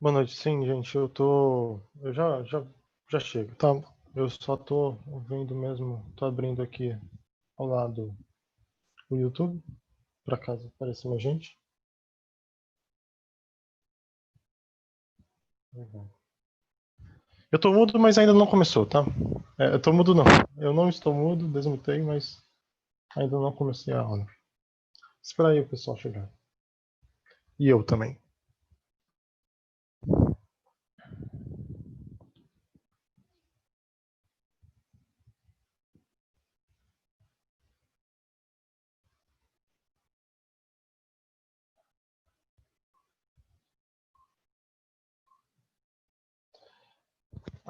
Boa noite, sim, gente. Eu já chego, tá? Eu só tô vendo mesmo, tô abrindo aqui ao lado o YouTube, para caso apareça mais gente. Eu tô mudo, mas ainda não começou, tá? Eu tô mudo não. Eu não estou mudo, desmutei, mas ainda não comecei a aula. Espera aí o pessoal chegar. E eu também.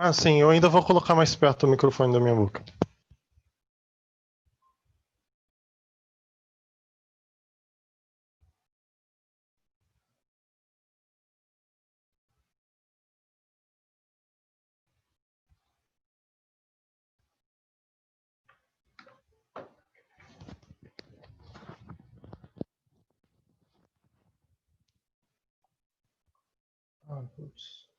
Ah, sim, eu ainda vou colocar mais perto o microfone da minha boca. Ah, putz.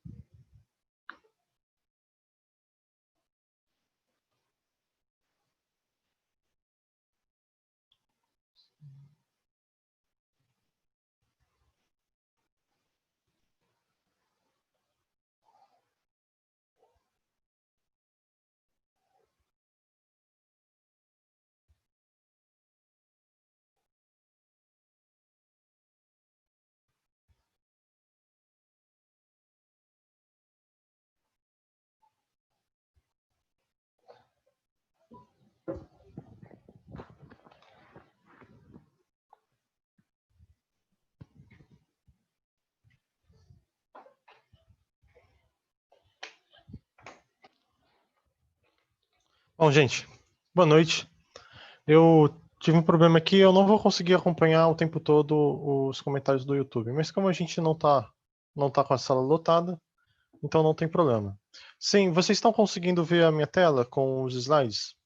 Bom, gente, boa noite. Eu tive um problema aqui, eu não vou conseguir acompanhar o tempo todo os comentários do YouTube, mas como a gente não tá com a sala lotada, então não tem problema. Sim, vocês estão conseguindo ver a minha tela com os slides?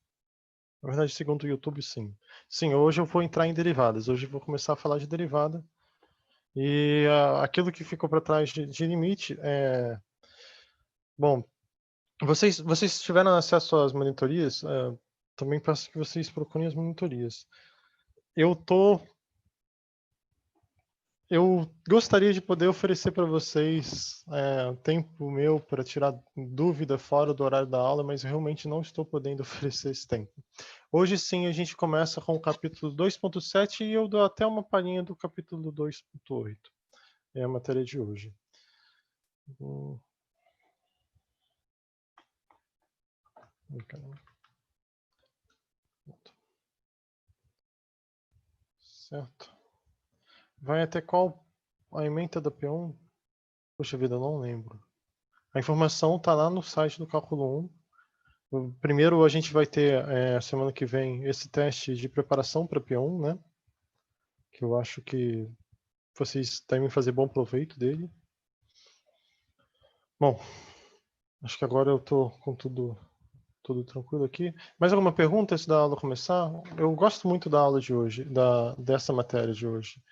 Na verdade, segundo o YouTube, sim. Sim, hoje eu vou entrar em derivadas. Hoje eu vou começar a falar de derivada. E aquilo que ficou para trás de limite é... Bom, vocês tiveram acesso às monitorias? Também peço que vocês procurem as monitorias. Eu tô Eu gostaria de poder oferecer para vocês tempo meu para tirar dúvida fora do horário da aula, mas realmente não estou podendo oferecer esse tempo. Hoje sim a gente começa com o capítulo 2.7 e eu dou até uma palhinha do capítulo 2.8. É a matéria de hoje. Certo. Vai até qual a ementa da P1? Poxa vida, eu não lembro. A informação está lá no site do Cálculo 1. Primeiro a gente vai ter semana que vem esse teste de preparação para P1, né? Que eu acho que vocês devem fazer bom proveito dele. Bom, acho que agora eu estou com tudo tranquilo aqui. Mais alguma pergunta antes da aula começar? Eu gosto muito da aula de hoje, dessa matéria de hoje,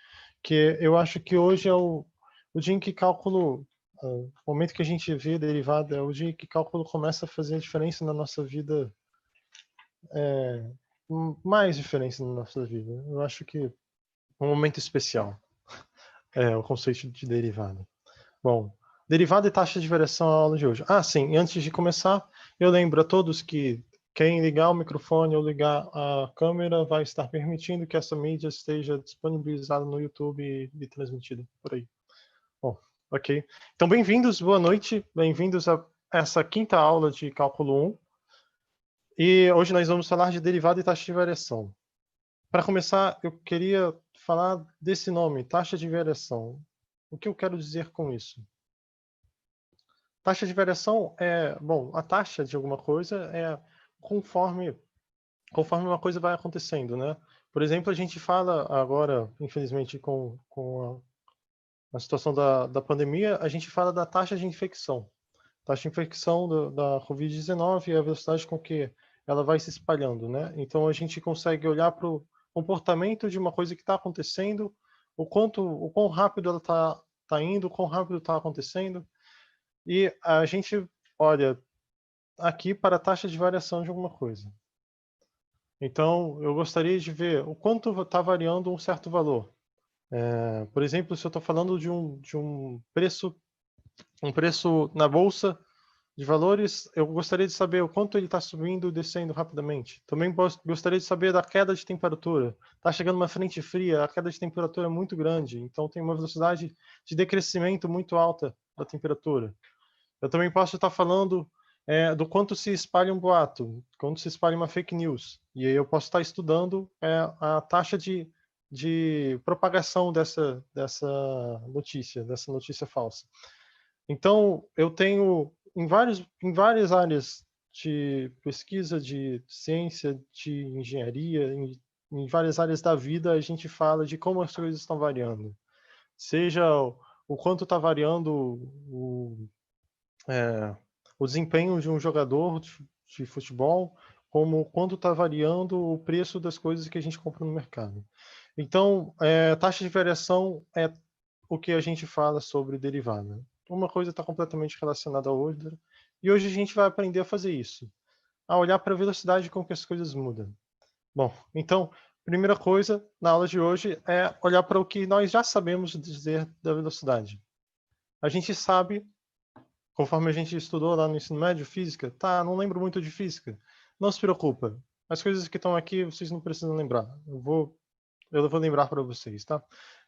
que eu acho que hoje é o dia em que cálculo, o momento que a gente vê derivada, é o dia em que cálculo começa a fazer a diferença na nossa vida, mais diferença na nossa vida. Eu acho que é um momento especial, o conceito de derivada. Bom, derivada e taxa de variação é a aula de hoje. Ah, sim, antes de começar, eu lembro a todos que quem ligar o microfone ou ligar a câmera vai estar permitindo que essa mídia esteja disponibilizada no YouTube e transmitida por aí. Bom, ok. Então, bem-vindos, boa noite, bem-vindos a essa quinta aula de Cálculo 1. E hoje nós vamos falar de derivada e taxa de variação. Para começar, eu queria falar desse nome, taxa de variação. O que eu quero dizer com isso? Taxa de variação bom, a taxa de alguma coisa é conforme uma coisa vai acontecendo, né? Por exemplo, a gente fala agora, infelizmente, com a situação da pandemia, a gente fala da taxa de infecção. Taxa de infecção da Covid-19 é a velocidade com que ela vai se espalhando, né? Então a gente consegue olhar para o comportamento de uma coisa que está acontecendo, o quão rápido ela está está indo, quão rápido está acontecendo. E a gente olha aqui para a taxa de variação de alguma coisa. Então, eu gostaria de ver o quanto está variando um certo valor. Por exemplo, se eu estou falando de um preço na bolsa de valores, eu gostaria de saber o quanto ele está subindo e descendo rapidamente. Também gostaria de saber da queda de temperatura. Está chegando uma frente fria, a queda de temperatura é muito grande, então tem uma velocidade de decrescimento muito alta da temperatura. Eu também posso estar falando do quanto se espalha um boato, quanto se espalha uma fake news. E aí eu posso estar estudando a taxa de propagação dessa notícia falsa. Então, eu tenho em várias áreas de pesquisa, de ciência, de engenharia, em várias áreas da vida, a gente fala de como as coisas estão variando. Seja o quanto está variando o desempenho de um jogador de futebol, como quanto está variando o preço das coisas que a gente compra no mercado. Então, taxa de variação é o que a gente fala sobre derivada. Uma coisa está completamente relacionada à outra, e hoje a gente vai aprender a fazer isso, a olhar para a velocidade com que as coisas mudam. Bom, então, primeira coisa na aula de hoje é olhar para o que nós já sabemos dizer da velocidade. A gente sabe, conforme a gente estudou lá no ensino médio, física, não lembro muito de física. Não se preocupa. As coisas que estão aqui, vocês não precisam lembrar. Eu vou lembrar para vocês, tá?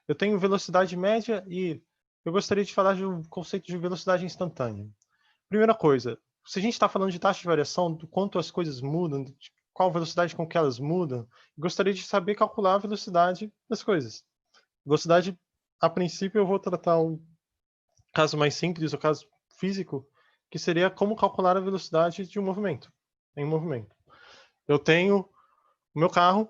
Eu tenho velocidade média e eu gostaria de falar de um conceito de velocidade instantânea. Primeira coisa, se a gente está falando de taxa de variação, do quanto as coisas mudam, de qual velocidade com que elas mudam, eu gostaria de saber calcular a velocidade das coisas. Velocidade, a princípio, eu vou tratar o caso mais simples, o caso físico, que seria como calcular a velocidade de um movimento, em movimento. Eu tenho o meu carro,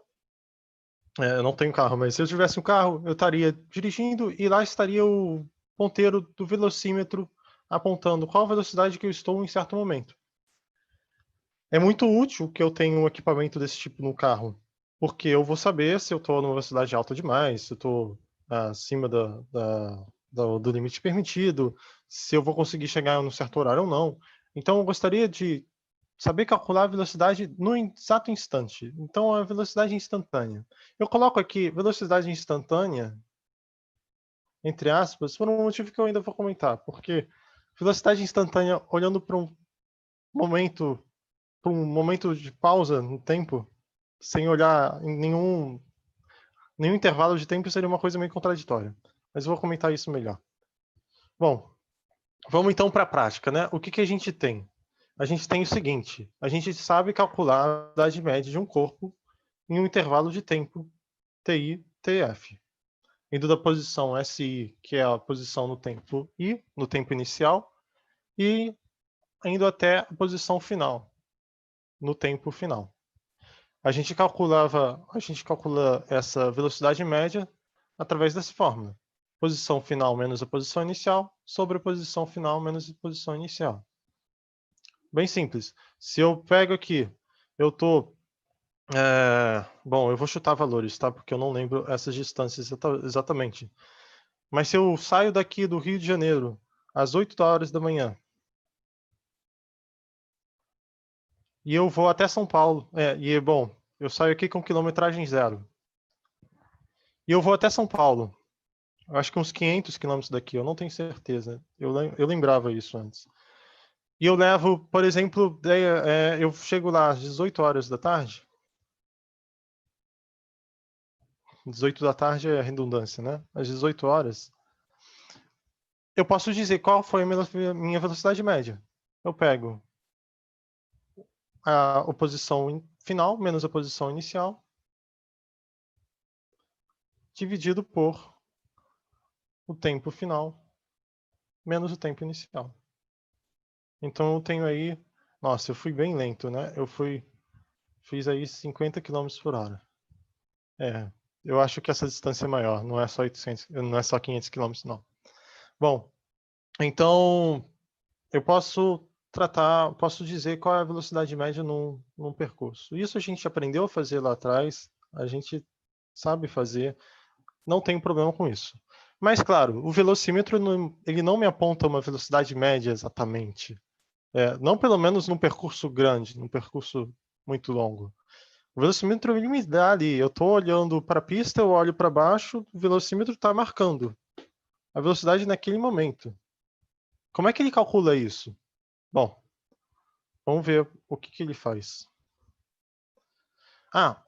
eu não tenho carro, mas se eu tivesse um carro, eu estaria dirigindo e lá estaria o ponteiro do velocímetro apontando qual a velocidade que eu estou em certo momento. É muito útil que eu tenha um equipamento desse tipo no carro, porque eu vou saber se eu estou numa velocidade alta demais, se eu estou acima do limite permitido, se eu vou conseguir chegar em um certo horário ou não. Então, eu gostaria de saber calcular a velocidade no exato instante. Então, a velocidade instantânea. Eu coloco aqui velocidade instantânea, entre aspas, por um motivo que eu ainda vou comentar, porque velocidade instantânea, olhando para um momento de pausa no tempo, sem olhar em nenhum intervalo de tempo, seria uma coisa meio contraditória. Mas eu vou comentar isso melhor. Bom, vamos então para a prática, né? O que a gente tem? A gente tem o seguinte: a gente sabe calcular a velocidade média de um corpo em um intervalo de tempo TI, TF. Indo da posição SI, que é a posição no tempo I, no tempo inicial, e indo até a posição final, no tempo final. A gente calcula essa velocidade média através dessa fórmula. Posição final menos a posição inicial sobre a posição final menos a posição inicial. Bem simples. Se eu pego aqui, eu estou... bom, eu vou chutar valores, tá? Porque eu não lembro essas distâncias exatamente. Mas se eu saio daqui do Rio de Janeiro às 8 horas da manhã e eu vou até São Paulo, bom, eu saio aqui com quilometragem zero. E eu vou até São Paulo. Eu acho que uns 500 quilômetros daqui, eu não tenho certeza. Eu lembrava isso antes. E eu levo, por exemplo, eu chego lá às 18 horas da tarde. 18 da tarde é redundância, né? Às 18 horas. Eu posso dizer qual foi a minha velocidade média. Eu pego a oposição final menos a posição inicial, dividido por o tempo final menos o tempo inicial. Então eu tenho aí... Nossa, eu fui bem lento, né? Fiz aí 50 km por hora. Eu acho que essa distância é maior, não é só 500 km, não. Bom, então eu posso dizer qual é a velocidade média num percurso. Isso a gente aprendeu a fazer lá atrás, a gente sabe fazer, não tem problema com isso. Mas, claro, o velocímetro ele não me aponta uma velocidade média exatamente. Não pelo menos num percurso grande, num percurso muito longo. O velocímetro ele me dá ali. Eu estou olhando para a pista, eu olho para baixo, o velocímetro está marcando a velocidade naquele momento. Como é que ele calcula isso? Bom, vamos ver o que ele faz.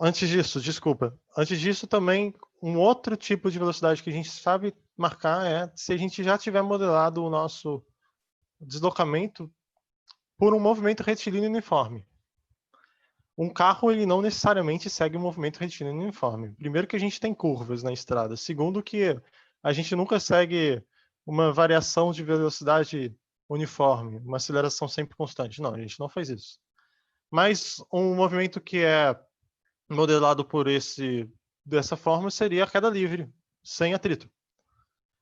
Antes disso, desculpa. Antes disso, também, um outro tipo de velocidade que a gente sabe marcar é se a gente já tiver modelado o nosso deslocamento por um movimento retilíneo uniforme. Um carro, ele não necessariamente segue um movimento retilíneo uniforme. Primeiro que a gente tem curvas na estrada. Segundo que a gente nunca segue uma variação de velocidade uniforme, uma aceleração sempre constante. Não, a gente não faz isso. Mas um movimento que é modelado dessa forma seria a queda livre, sem atrito.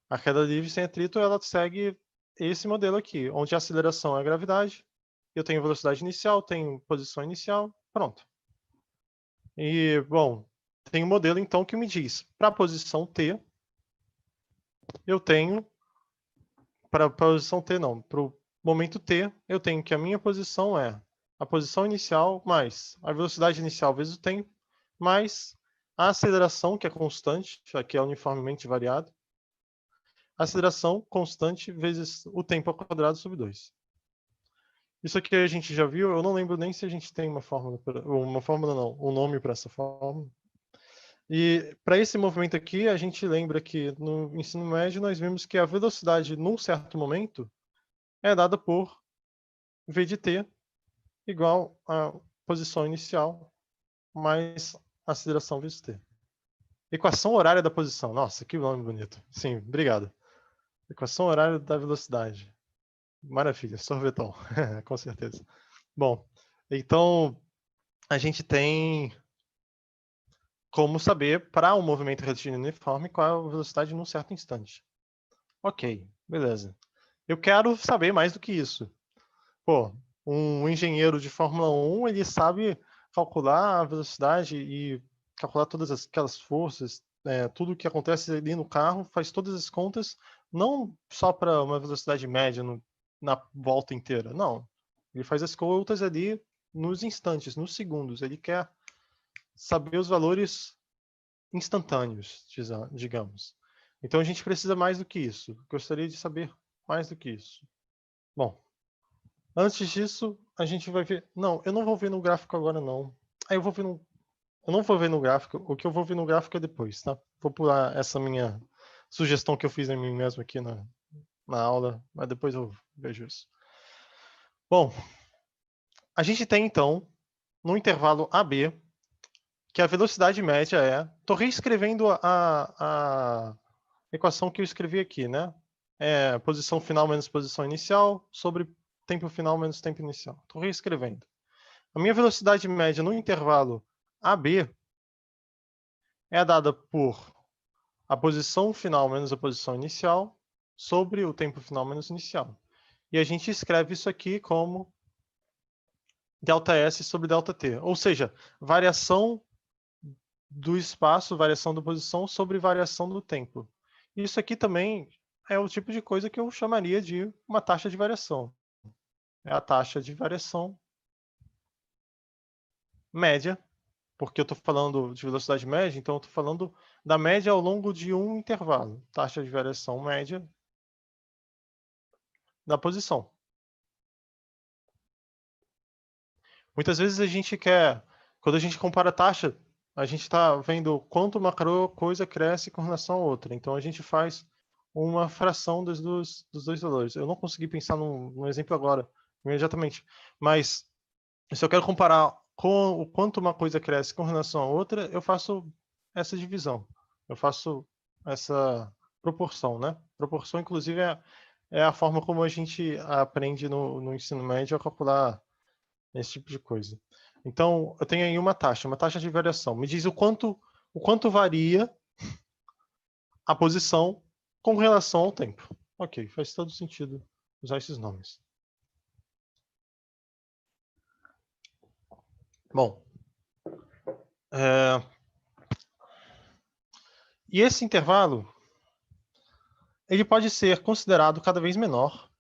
A queda livre sem atrito, ela segue esse modelo aqui, onde a aceleração é a gravidade, eu tenho velocidade inicial, tenho posição inicial, pronto. E, bom, tem um modelo então que me diz, para a posição T, eu tenho, para a posição T não, para o momento T, eu tenho que a minha posição é a posição inicial mais a velocidade inicial vezes o tempo, mais a aceleração, que é constante, que é uniformemente variado, a aceleração constante vezes o tempo ao quadrado sobre 2. Isso aqui a gente já viu, eu não lembro nem se a gente tem uma fórmula não, um nome para essa fórmula. E para esse movimento aqui, a gente lembra que no ensino médio nós vimos que a velocidade num certo momento é dada por v de t igual a posição inicial mais aceleração vezes t. Equação horária da posição. Nossa, que nome bonito. Sim, obrigado. Equação horária da velocidade. Maravilha, sorvetão, com certeza. Bom, então a gente tem como saber para um movimento retilíneo uniforme qual é a velocidade num certo instante. Ok, beleza. Eu quero saber mais do que isso. Pô, um engenheiro de Fórmula 1, ele sabe calcular a velocidade e calcular todas aquelas forças, tudo o que acontece ali no carro, faz todas as contas, não só para uma velocidade média na volta inteira, não. Ele faz as contas ali nos instantes, nos segundos. Ele quer saber os valores instantâneos, digamos. Então a gente precisa mais do que isso. Gostaria de saber mais do que isso. Bom, antes disso, a gente vai ver... Não, eu não vou ver no gráfico agora, não. Eu vou ver no... Eu não vou ver no gráfico. O que eu vou ver no gráfico é depois, tá? Vou pular essa minha sugestão que eu fiz a mim mesmo aqui na aula, mas depois eu vejo isso. Bom, a gente tem, então, no intervalo AB, que a velocidade média é... Estou reescrevendo a equação que eu escrevi aqui, né? Posição final menos posição inicial sobre tempo final menos tempo inicial. Estou reescrevendo. A minha velocidade média no intervalo AB é dada por a posição final menos a posição inicial sobre o tempo final menos inicial. E a gente escreve isso aqui como ΔS sobre ΔT. Ou seja, variação do espaço, variação da posição sobre variação do tempo. Isso aqui também é o tipo de coisa que eu chamaria de uma taxa de variação. É a taxa de variação média, porque eu estou falando de velocidade média, então eu estou falando da média ao longo de um intervalo. Taxa de variação média da posição. Muitas vezes a gente quando a gente compara a taxa, a gente está vendo quanto uma coisa cresce com relação a outra. Então a gente faz uma fração dos dois valores. Eu não consegui pensar num exemplo agora, imediatamente. Mas se eu quero comparar com o quanto uma coisa cresce com relação a outra, eu faço essa divisão. Eu faço essa proporção, né? Proporção, inclusive, é a forma como a gente aprende no ensino médio a calcular esse tipo de coisa. Então, eu tenho aí uma taxa de variação. Me diz o quanto varia a posição com relação ao tempo. Ok, faz todo sentido usar esses nomes. Bom, e esse intervalo, ele pode ser considerado cada vez menor,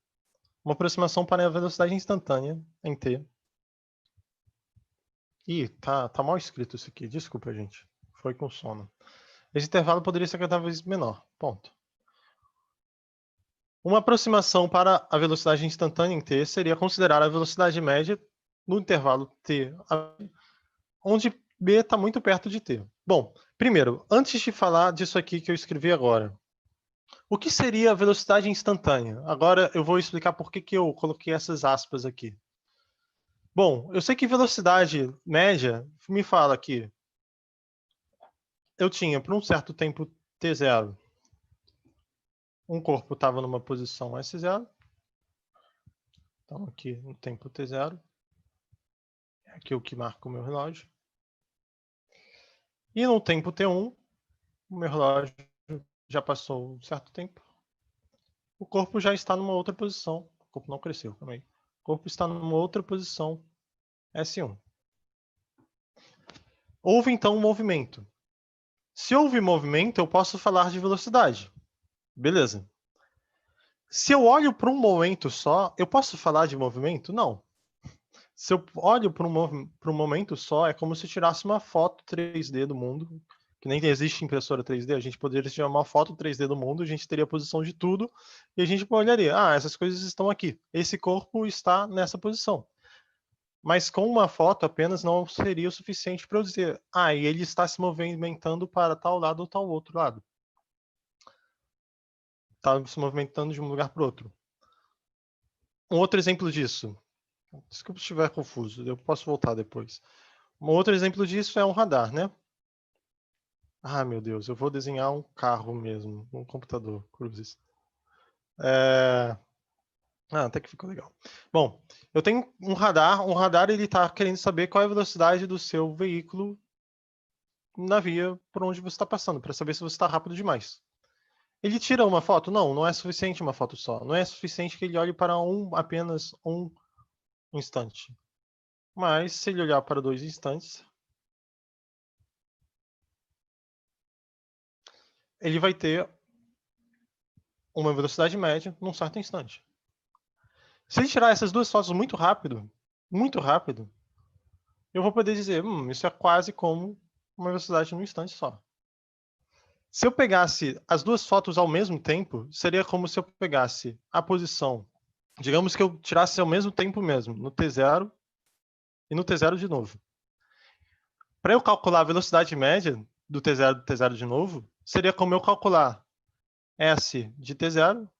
uma aproximação para a velocidade instantânea em t. Ih, tá mal escrito isso aqui, desculpa, gente. Foi com sono. Esse intervalo poderia ser cada vez menor, ponto. Uma aproximação para a velocidade instantânea em t seria considerar a velocidade média no intervalo t, onde b está muito perto de t. Bom, primeiro, antes de falar disso aqui que eu escrevi agora, o que seria a velocidade instantânea? Agora eu vou explicar por que eu coloquei essas aspas aqui. Bom, eu sei que velocidade média me fala que eu tinha, por um certo tempo t0, um corpo estava numa posição S0. Então, aqui no tempo t0. Aqui é o que marca o meu relógio. E no tempo t1, o meu relógio já passou um certo tempo. O corpo já está numa outra posição. O corpo não cresceu também. O corpo está numa outra posição, S1. Houve então um movimento. Se houve movimento, eu posso falar de velocidade. Beleza. Se eu olho para um momento só, eu posso falar de movimento? Não. Se eu olho para um momento só, é como se eu tirasse uma foto 3D do mundo, que nem existe impressora 3D, a gente poderia tirar uma foto 3D do mundo, a gente teria a posição de tudo, e a gente olharia, essas coisas estão aqui, esse corpo está nessa posição. Mas com uma foto apenas não seria o suficiente para eu dizer, e ele está se movimentando para tal lado ou tal outro lado. Está se movimentando de um lugar para o outro. Um outro exemplo disso, desculpa se estiver confuso, eu posso voltar depois. Um outro exemplo disso é um radar, né? Meu Deus, eu vou desenhar um carro mesmo, um computador, cruzes. Até que ficou legal. Bom, eu tenho um radar ele está querendo saber qual é a velocidade do seu veículo na via por onde você está passando, para saber se você está rápido demais. Ele tira uma foto? Não é suficiente uma foto só. Não é suficiente que ele olhe para apenas um instante. Mas se ele olhar para 2 instantes, ele vai ter uma velocidade média num certo instante. Se ele tirar essas 2 fotos muito rápido, eu vou poder dizer, isso é quase como uma velocidade num instante só. Se eu pegasse as 2 fotos ao mesmo tempo, seria como se eu pegasse a posição, digamos que eu tirasse ao mesmo tempo mesmo, no T0 e no T0 de novo. Para eu calcular a velocidade média do T0 do T0 de novo, seria como eu calcular S de T0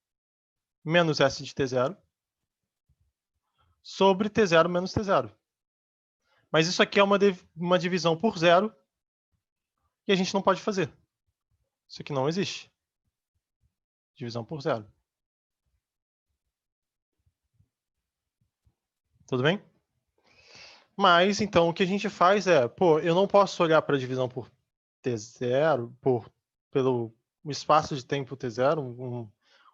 menos S de T0 sobre T0 menos T0. Mas isso aqui é uma divisão por zero e a gente não pode fazer. Isso aqui não existe. Divisão por zero. Tudo bem? Mas, então, o que a gente faz é, eu não posso olhar para a divisão por T0, pelo espaço de tempo T0,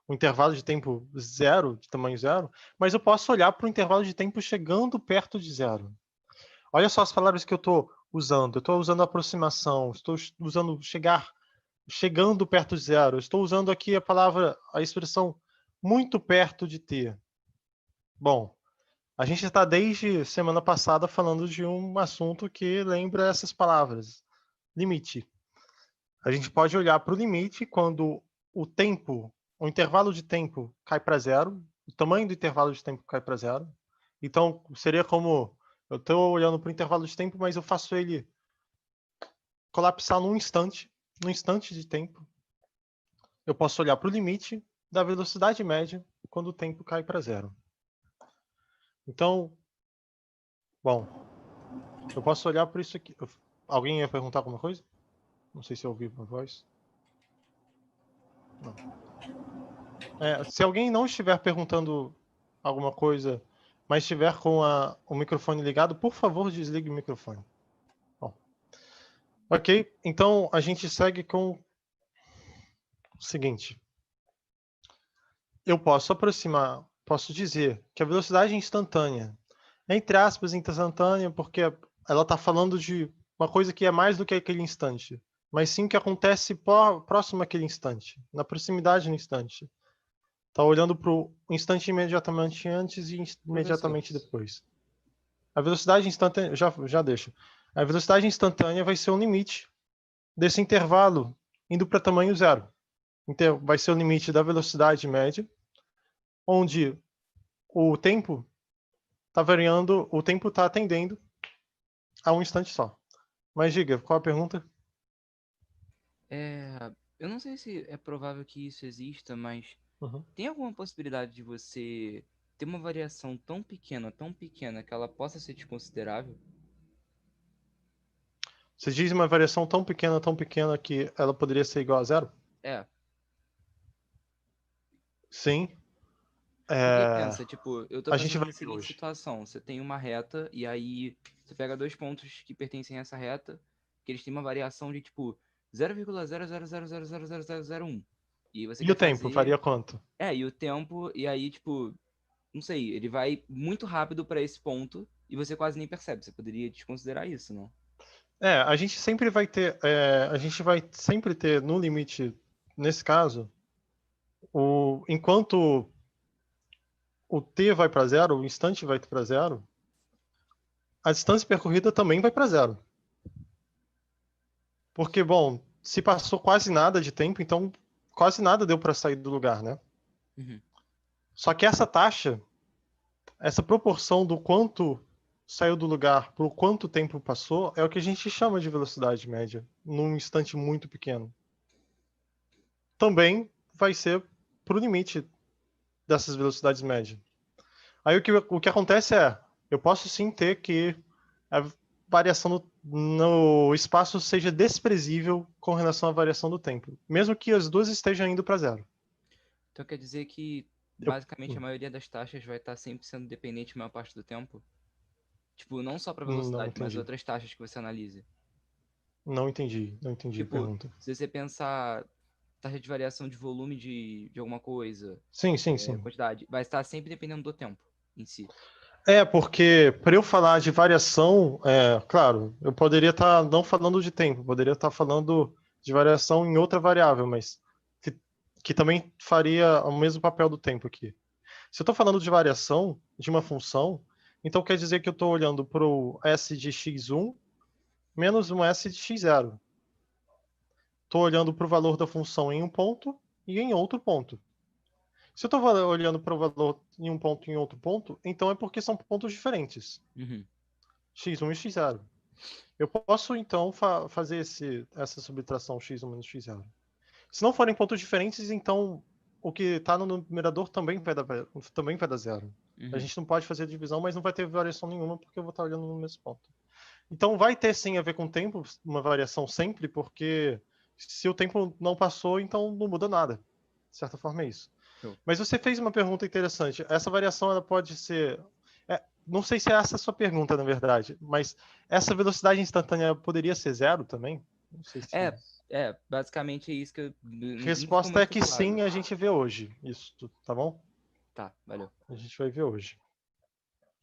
um intervalo de tempo zero, de tamanho zero, mas eu posso olhar para o intervalo de tempo chegando perto de zero. Olha só as palavras que eu estou usando. Eu estou usando aproximação, estou usando chegando perto de zero. Estou usando aqui a expressão muito perto de t. Bom, a gente está desde semana passada falando de um assunto que lembra essas palavras. Limite. A gente pode olhar para o limite quando o intervalo de tempo cai para zero, o tamanho do intervalo de tempo cai para zero. Então, seria como, eu estou olhando para o intervalo de tempo, mas eu faço ele colapsar num instante de tempo. Eu posso olhar para o limite da velocidade média quando o tempo cai para zero. Então, bom, eu posso olhar para isso aqui. Alguém ia perguntar alguma coisa? Não sei se eu ouvi a voz. Não. Se alguém não estiver perguntando alguma coisa, mas estiver com o microfone ligado, por favor, desligue o microfone. Bom. Ok, então a gente segue com o seguinte. Eu posso dizer que a velocidade instantânea, entre aspas, instantânea, porque ela está falando de uma coisa que é mais do que aquele instante. mas sim o que acontece próximo àquele instante, na proximidade do instante. Está olhando para o instante imediatamente antes e Professor, imediatamente depois. A velocidade instantânea, já deixo. A velocidade instantânea vai ser o limite desse intervalo indo para tamanho zero. Então, vai ser o limite da velocidade média, onde o tempo está variando, o tempo está atendendo a um instante só. Mas diga, qual a pergunta? eu não sei se é provável que isso exista, mas Uhum. tem alguma possibilidade de você ter uma variação tão pequena, que ela possa ser desconsiderável? Você diz uma variação tão pequena que ela poderia ser igual a zero? É, Sim. porque É, pensa, tipo, eu tô a gente pensando vai na ver seguinte hoje. situação: você tem uma reta, e aí você pega dois pontos que pertencem a essa reta, que eles têm uma variação de tipo 0,000000001. E você E o quer tempo? fazer. Faria quanto? E o tempo, e aí, tipo, não sei, ele vai muito rápido pra esse ponto e você quase nem percebe. Você poderia desconsiderar isso, não? A gente sempre vai ter, a gente vai sempre ter no limite, nesse caso, enquanto o t vai para zero, o instante vai para zero, a distância percorrida também vai para zero. Porque, bom, se passou quase nada de tempo, então quase nada deu para sair do lugar, né? Uhum. Só que essa taxa, essa proporção do quanto saiu do lugar por quanto tempo passou, é o que a gente chama de velocidade média, num instante muito pequeno. Também vai ser para o limite dessas velocidades médias. Aí o que acontece é, eu posso sim ter que a variação no espaço seja desprezível com relação à variação do tempo, mesmo que as duas estejam indo para zero. Então quer dizer que Eu, basicamente a maioria das taxas vai estar sempre sendo dependente a maior parte do tempo? Tipo, não só para não velocidade, mas entendi. outras taxas que você analise. Não entendi a Tipo, pergunta. se você pensar taxa de variação de volume de alguma coisa, Sim. quantidade, vai estar sempre dependendo do tempo em si. Porque para eu falar de variação, claro, eu poderia estar não falando de tempo, poderia estar falando de variação em outra variável, mas que, que também faria o mesmo papel do tempo aqui. Se eu estou falando de variação de uma função, então quer dizer que eu estou olhando para o s de x1 menos um s de x0. Estou olhando para o valor da função em um ponto e em outro ponto. Se eu estou olhando para o valor em um ponto e em outro ponto, então é porque são pontos diferentes, Uhum. x1 e x0. Eu posso, então, fazer essa subtração x1 menos x0. Se não forem pontos diferentes, então o que está no numerador também vai dar zero. A Uhum. gente não pode fazer divisão, mas não vai ter variação nenhuma, porque eu vou estar olhando no mesmo ponto. Então vai ter sim a ver com o tempo, uma variação sempre, porque se o tempo não passou, então não muda nada. De certa forma é isso. Show. Mas você fez uma pergunta interessante. Essa variação ela pode ser. Não sei se é essa a sua pergunta, na verdade, mas essa velocidade instantânea poderia ser zero também? Não sei se. Basicamente é isso que não ficou Resposta é muito que sim, claro. a gente vê hoje. Isso, tá bom? Tá, valeu. A gente vai ver hoje.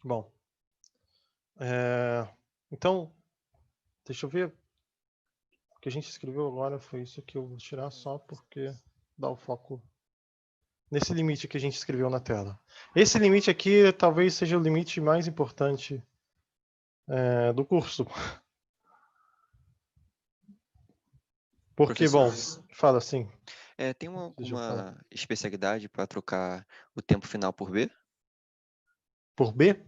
Bom, é, então, deixa eu ver. O que a gente escreveu agora foi isso que eu vou tirar só porque dá o foco nesse limite que a gente escreveu na tela. Esse limite aqui talvez seja o limite mais importante do curso. Porque, bom, Professor, fala assim. tem Deixa eu falar. alguma especialidade para trocar o tempo final por B? Por B?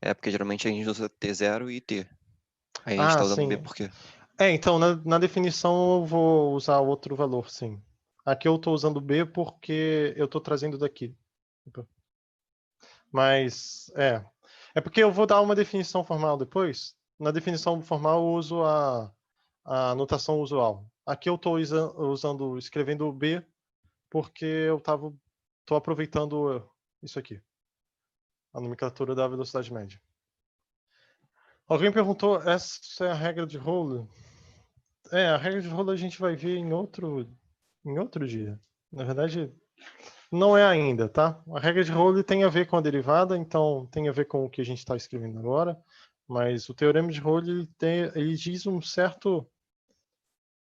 Porque geralmente a gente usa T0 e T. Aí a gente Ah, está usando B sim. por quê? Então, na definição eu vou usar outro valor, sim. Aqui eu estou usando B porque eu estou trazendo daqui. Mas, é porque eu vou dar uma definição formal depois. Na definição formal eu uso a notação usual. Aqui eu estou escrevendo B porque eu estou aproveitando isso aqui, a nomenclatura da velocidade média. Alguém perguntou, essa é a regra de Rolo? A regra de Rolo a gente vai ver em outro dia. Na verdade, não é ainda, tá? A regra de Rolo tem a ver com a derivada, então tem a ver com o que a gente está escrevendo agora, mas o teorema de Rolo ele diz um certo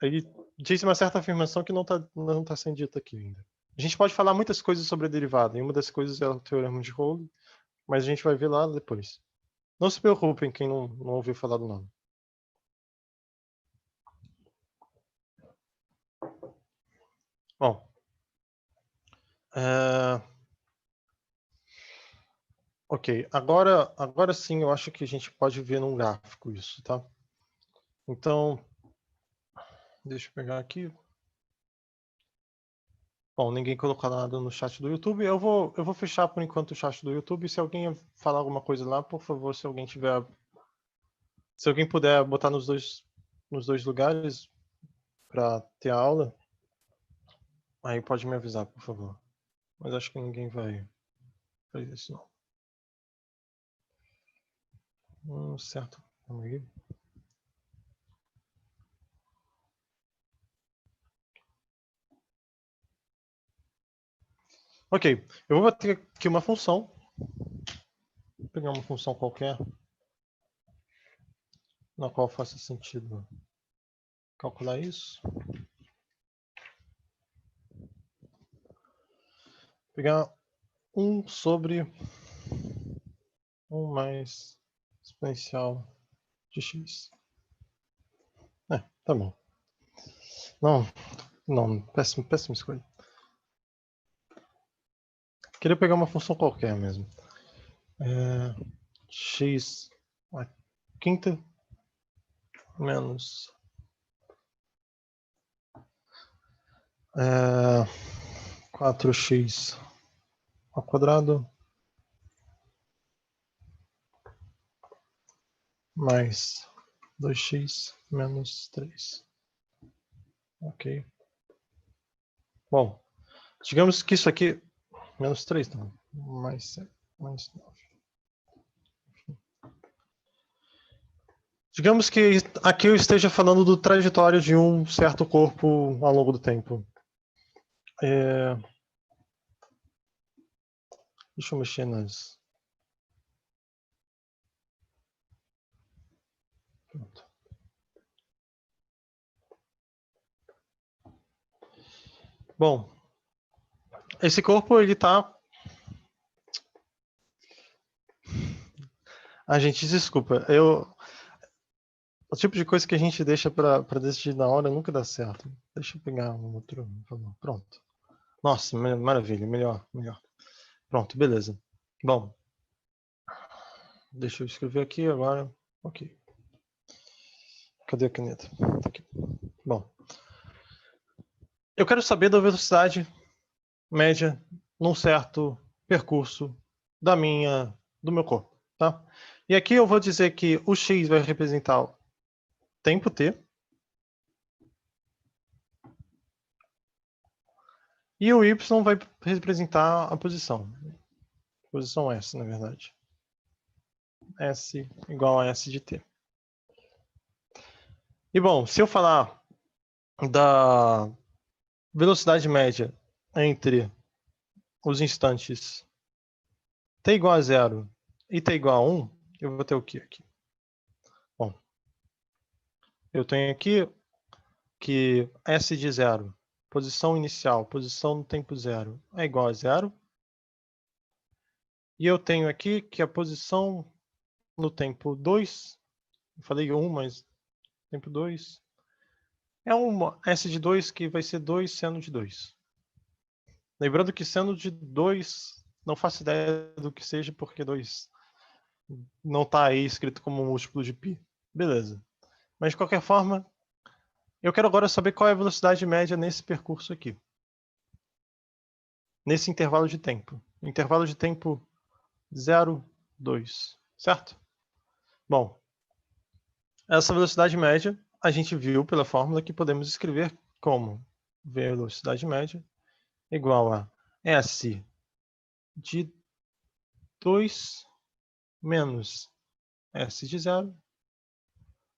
ele disse uma certa afirmação que não tá sendo dita aqui ainda. A gente pode falar muitas coisas sobre a derivada, e uma das coisas é o teorema de Rowley, mas a gente vai ver lá depois. Não se preocupem quem não ouviu falar do nome. Bom, ok, agora sim eu acho que a gente pode ver num gráfico isso, tá? Então, deixa eu pegar aqui. Bom, ninguém colocou nada no chat do YouTube. Eu vou fechar por enquanto o chat do YouTube. Se alguém falar alguma coisa lá, por favor, se alguém puder botar nos dois lugares para ter a aula, aí pode me avisar, por favor. Mas acho que ninguém vai fazer isso não. Certo. Calma aí. Ok, eu vou ter aqui uma função. Vou pegar uma função qualquer na qual faça sentido calcular isso. Pegar 1 sobre 1 mais exponencial de x. Tá bom. Não, péssima escolha. Queria pegar uma função qualquer mesmo. X a quinta menos 4x ao quadrado mais 2x menos 3. Ok. Bom, digamos que isso aqui... Menos 3 não. Mais 7, mais 9. Digamos que aqui eu esteja falando do trajetório de um certo corpo ao longo do tempo. Deixa eu mexer nas... Pronto. Bom, esse corpo, ele tá... gente, desculpa. O tipo de coisa que a gente deixa para decidir na hora nunca dá certo. Deixa eu pegar um outro... Pronto. Nossa, maravilha. Melhor. Pronto, beleza. Bom. Deixa eu escrever aqui agora. Ok. Cadê a caneta? Tá aqui. Bom. Eu quero saber da velocidade média num certo percurso do meu corpo, tá? E aqui eu vou dizer que o x vai representar o tempo t e o y vai representar a posição S, na verdade. S igual a S de t. E bom, se eu falar da velocidade média entre os instantes t igual a 0 e t igual a 1, eu vou ter o que aqui? Bom, eu tenho aqui que S de 0, posição inicial, posição no tempo 0, é igual a 0. E eu tenho aqui que a posição no tempo 2, eu falei 1, mas tempo 2, é uma S de 2 que vai ser 2 seno de 2. Lembrando que seno de 2, não faço ideia do que seja, porque 2 não está aí escrito como múltiplo de π. Beleza. Mas de qualquer forma, eu quero agora saber qual é a velocidade média nesse percurso aqui. Nesse intervalo de tempo. Intervalo de tempo 0, 2. Certo? Bom, essa velocidade média a gente viu pela fórmula que podemos escrever como velocidade média igual a S de 2 menos S de 0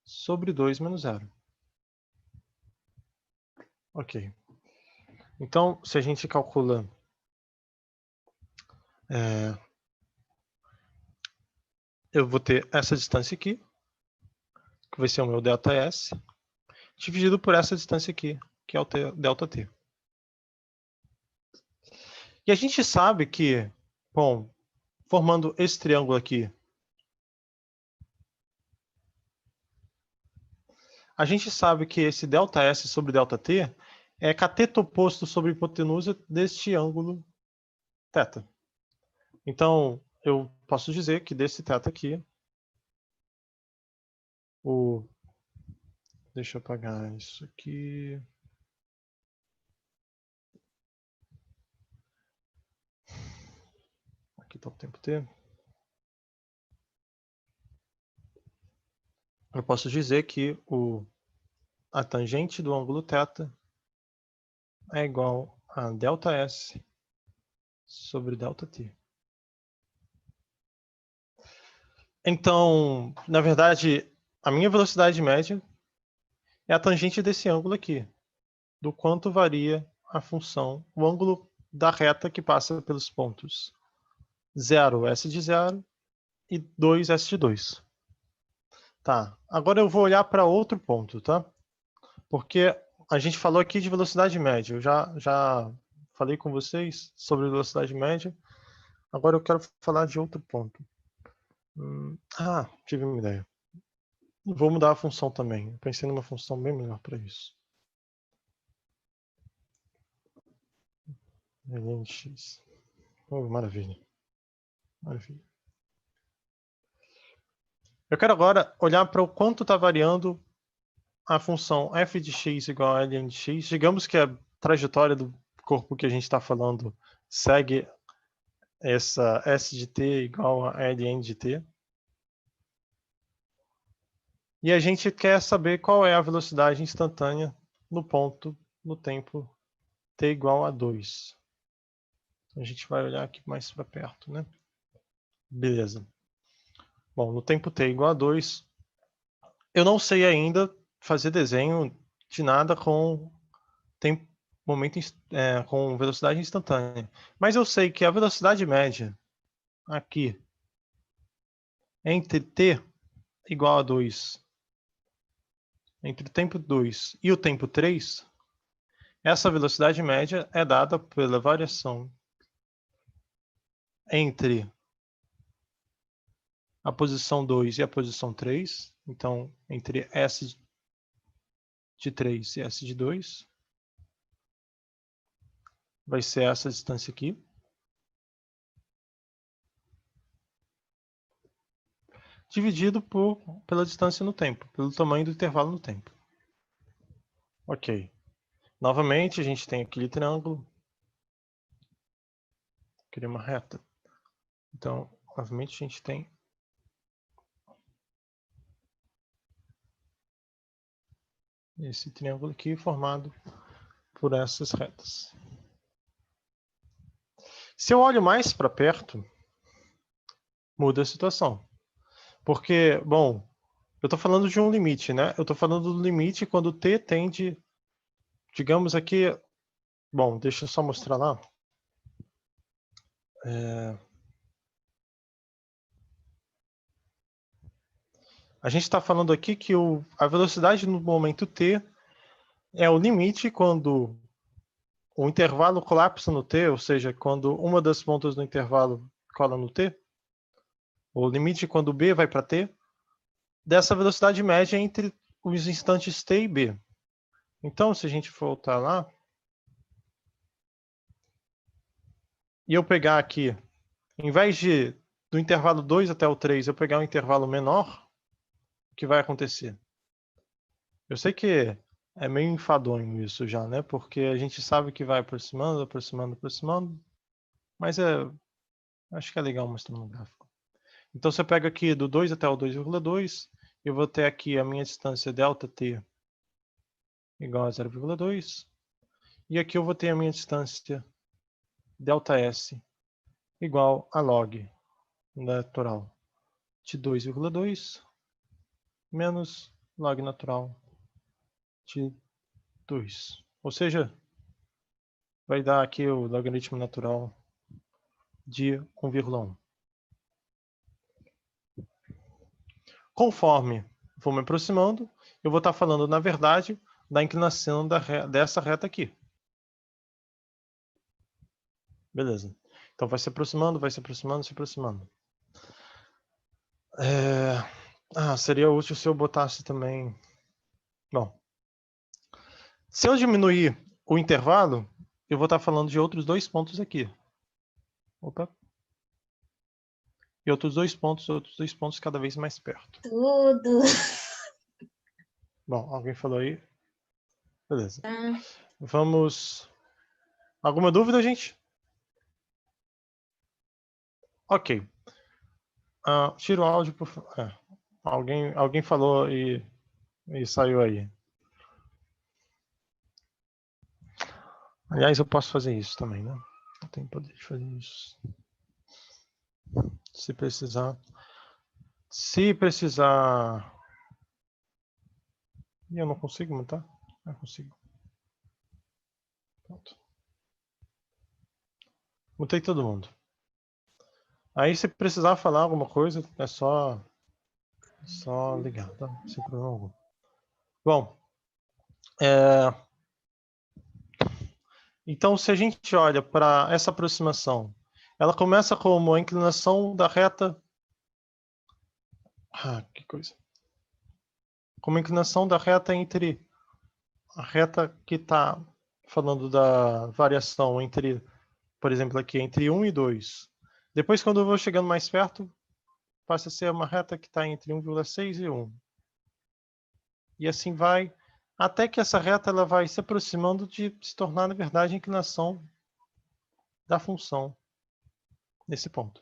sobre 2 menos 0. Ok. Então, se a gente calcula eu vou ter essa distância aqui, que vai ser o meu ΔS. dividido por essa distância aqui, que é o ΔT. E a gente sabe que, bom, formando esse triângulo aqui, a gente sabe que esse ΔS sobre ΔT é cateto oposto sobre hipotenusa deste ângulo θ. Então, eu posso dizer que desse θ aqui, deixa eu apagar isso aqui. Aqui está o tempo t. Eu posso dizer que a tangente do ângulo θ é igual a ΔS sobre ΔT. Então, na verdade, a minha velocidade média é a tangente desse ângulo aqui, do quanto varia a função, o ângulo da reta que passa pelos pontos 0, S de 0 e 2, S de 2. Tá, agora eu vou olhar para outro ponto, tá? Porque a gente falou aqui de velocidade média, eu já falei com vocês sobre velocidade média, agora eu quero falar de outro ponto. Tive uma ideia. Vou mudar a função também. Eu pensei numa função bem melhor para isso. X. Oh, maravilha. Maravilha. Eu quero agora olhar para o quanto está variando a função f de x igual a ln de x. Digamos que a trajetória do corpo que a gente está falando segue essa s de t igual a ln de t. E a gente quer saber qual é a velocidade instantânea no ponto, no tempo t igual a 2. Então, a gente vai olhar aqui mais para perto, né? Beleza. Bom, no tempo t igual a 2, eu não sei ainda fazer desenho de nada com com velocidade instantânea. Mas eu sei que a velocidade média aqui entre t igual a 2, entre o tempo 2 e o tempo 3, essa velocidade média é dada pela variação entre a posição 2 e a posição 3, então entre S de 3 e S de 2, vai ser essa distância aqui. Dividido pela distância no tempo, pelo tamanho do intervalo no tempo. Ok. Novamente, a gente tem aquele triângulo. Queria uma reta. Então, novamente, a gente tem esse triângulo aqui formado por essas retas. Se eu olho mais para perto, muda a situação. Porque, bom, eu estou falando de um limite, né? Eu estou falando do limite quando t tende, digamos aqui, bom, deixa eu só mostrar lá. A gente está falando aqui que a velocidade no momento t é o limite quando o intervalo colapsa no t, ou seja, quando uma das pontas do intervalo cola no t, o limite quando b vai para t, dessa velocidade média entre os instantes t e b. Então, se a gente voltar lá, e eu pegar aqui, em vez do intervalo 2 até o 3, eu pegar um intervalo menor, o que vai acontecer? Eu sei que é meio enfadonho isso já, né? Porque a gente sabe que vai aproximando, aproximando, aproximando, mas acho que é legal mostrar no gráfico. Então, você pega aqui do 2 até o 2,2, eu vou ter aqui a minha distância ΔT igual a 0,2, e aqui eu vou ter a minha distância ΔS igual a log natural de 2,2 menos log natural de 2. Ou seja, vai dar aqui o logaritmo natural de 1,1. Conforme for me aproximando, eu vou estar falando, na verdade, da inclinação dessa reta aqui. Beleza. Então vai se aproximando, vai se aproximando, se aproximando. Seria útil se eu botasse também... Bom, se eu diminuir o intervalo, eu vou estar falando de outros 2 pontos aqui. Opa. E outros 2 pontos cada vez mais perto. Tudo. Bom, alguém falou aí? Beleza. Tá. Vamos... Alguma dúvida, gente? Ok. Tira o áudio, por favor. Alguém falou e saiu aí. Aliás, eu posso fazer isso também, né? Eu tenho poder de fazer isso. Se precisar. Se precisar... Eu não consigo montar? Não consigo. Pronto. Mutei todo mundo. Aí, se precisar falar alguma coisa, é só ligar, tá? Sem problema algum. Bom, então, se a gente olha para essa aproximação, ela começa como a inclinação da reta... que coisa. Como a inclinação da reta entre a reta que está falando da variação entre, por exemplo, aqui, entre 1 e 2. Depois, quando eu vou chegando mais perto, passa a ser uma reta que está entre 1,6 e 1. E assim vai, até que essa reta ela vai se aproximando de se tornar, na verdade, a inclinação da função nesse ponto.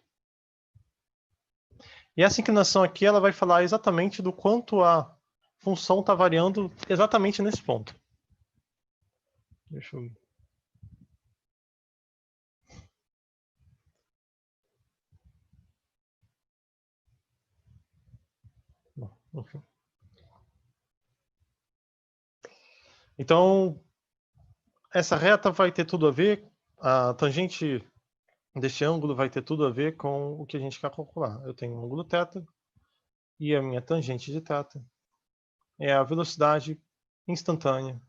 E essa inclinação aqui ela vai falar exatamente do quanto a função está variando exatamente nesse ponto. Deixa eu... Bom, enfim. Então, essa reta vai ter tudo a ver, a tangente deste ângulo vai ter tudo a ver com o que a gente quer calcular. Eu tenho um ângulo θ e a minha tangente de θ é a velocidade instantânea.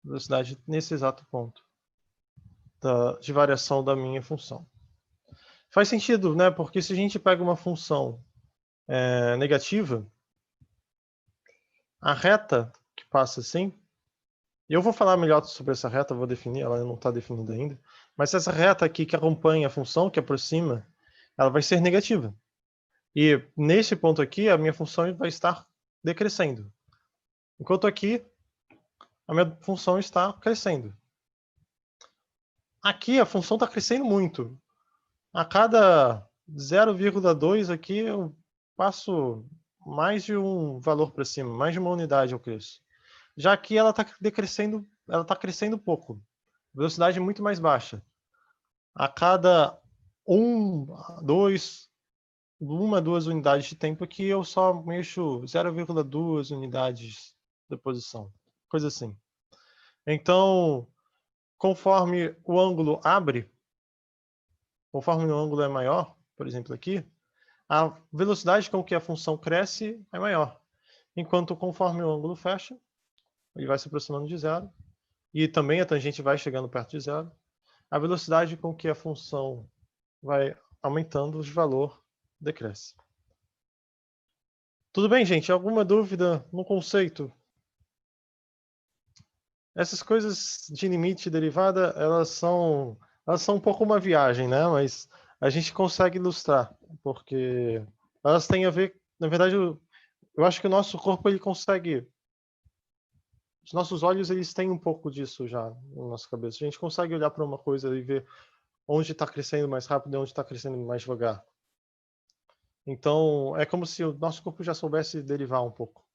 Velocidade nesse exato ponto de variação da minha função. Faz sentido, né? Porque se a gente pega uma função negativa, a reta que passa assim, eu vou falar melhor sobre essa reta, vou definir, ela não está definida ainda, mas essa reta aqui que acompanha a função, que aproxima, ela vai ser negativa. E nesse ponto aqui, a minha função vai estar decrescendo. Enquanto aqui, a minha função está crescendo. Aqui a função está crescendo muito. A cada 0,2 aqui eu passo mais de um valor para cima, mais de uma unidade eu cresço. Já aqui ela está decrescendo, ela está crescendo pouco. Velocidade muito mais baixa. A cada 1, 2, 1 a 2 unidades de tempo aqui eu só mexo 0,2 unidades de posição. Coisa assim. Então, conforme o ângulo abre, conforme o ângulo é maior, por exemplo aqui, a velocidade com que a função cresce é maior. Enquanto conforme o ângulo fecha, ele vai se aproximando de zero, e também a tangente vai chegando perto de zero, a velocidade com que a função vai aumentando de valor decresce. Tudo bem, gente? Alguma dúvida no conceito? Essas coisas de limite e derivada, elas são um pouco uma viagem, né? Mas a gente consegue ilustrar, porque elas têm a ver, na verdade, eu acho que o nosso corpo ele consegue, os nossos olhos eles têm um pouco disso já na nossa cabeça. A gente consegue olhar para uma coisa e ver onde está crescendo mais rápido e onde está crescendo mais devagar. Então, é como se o nosso corpo já soubesse derivar um pouco.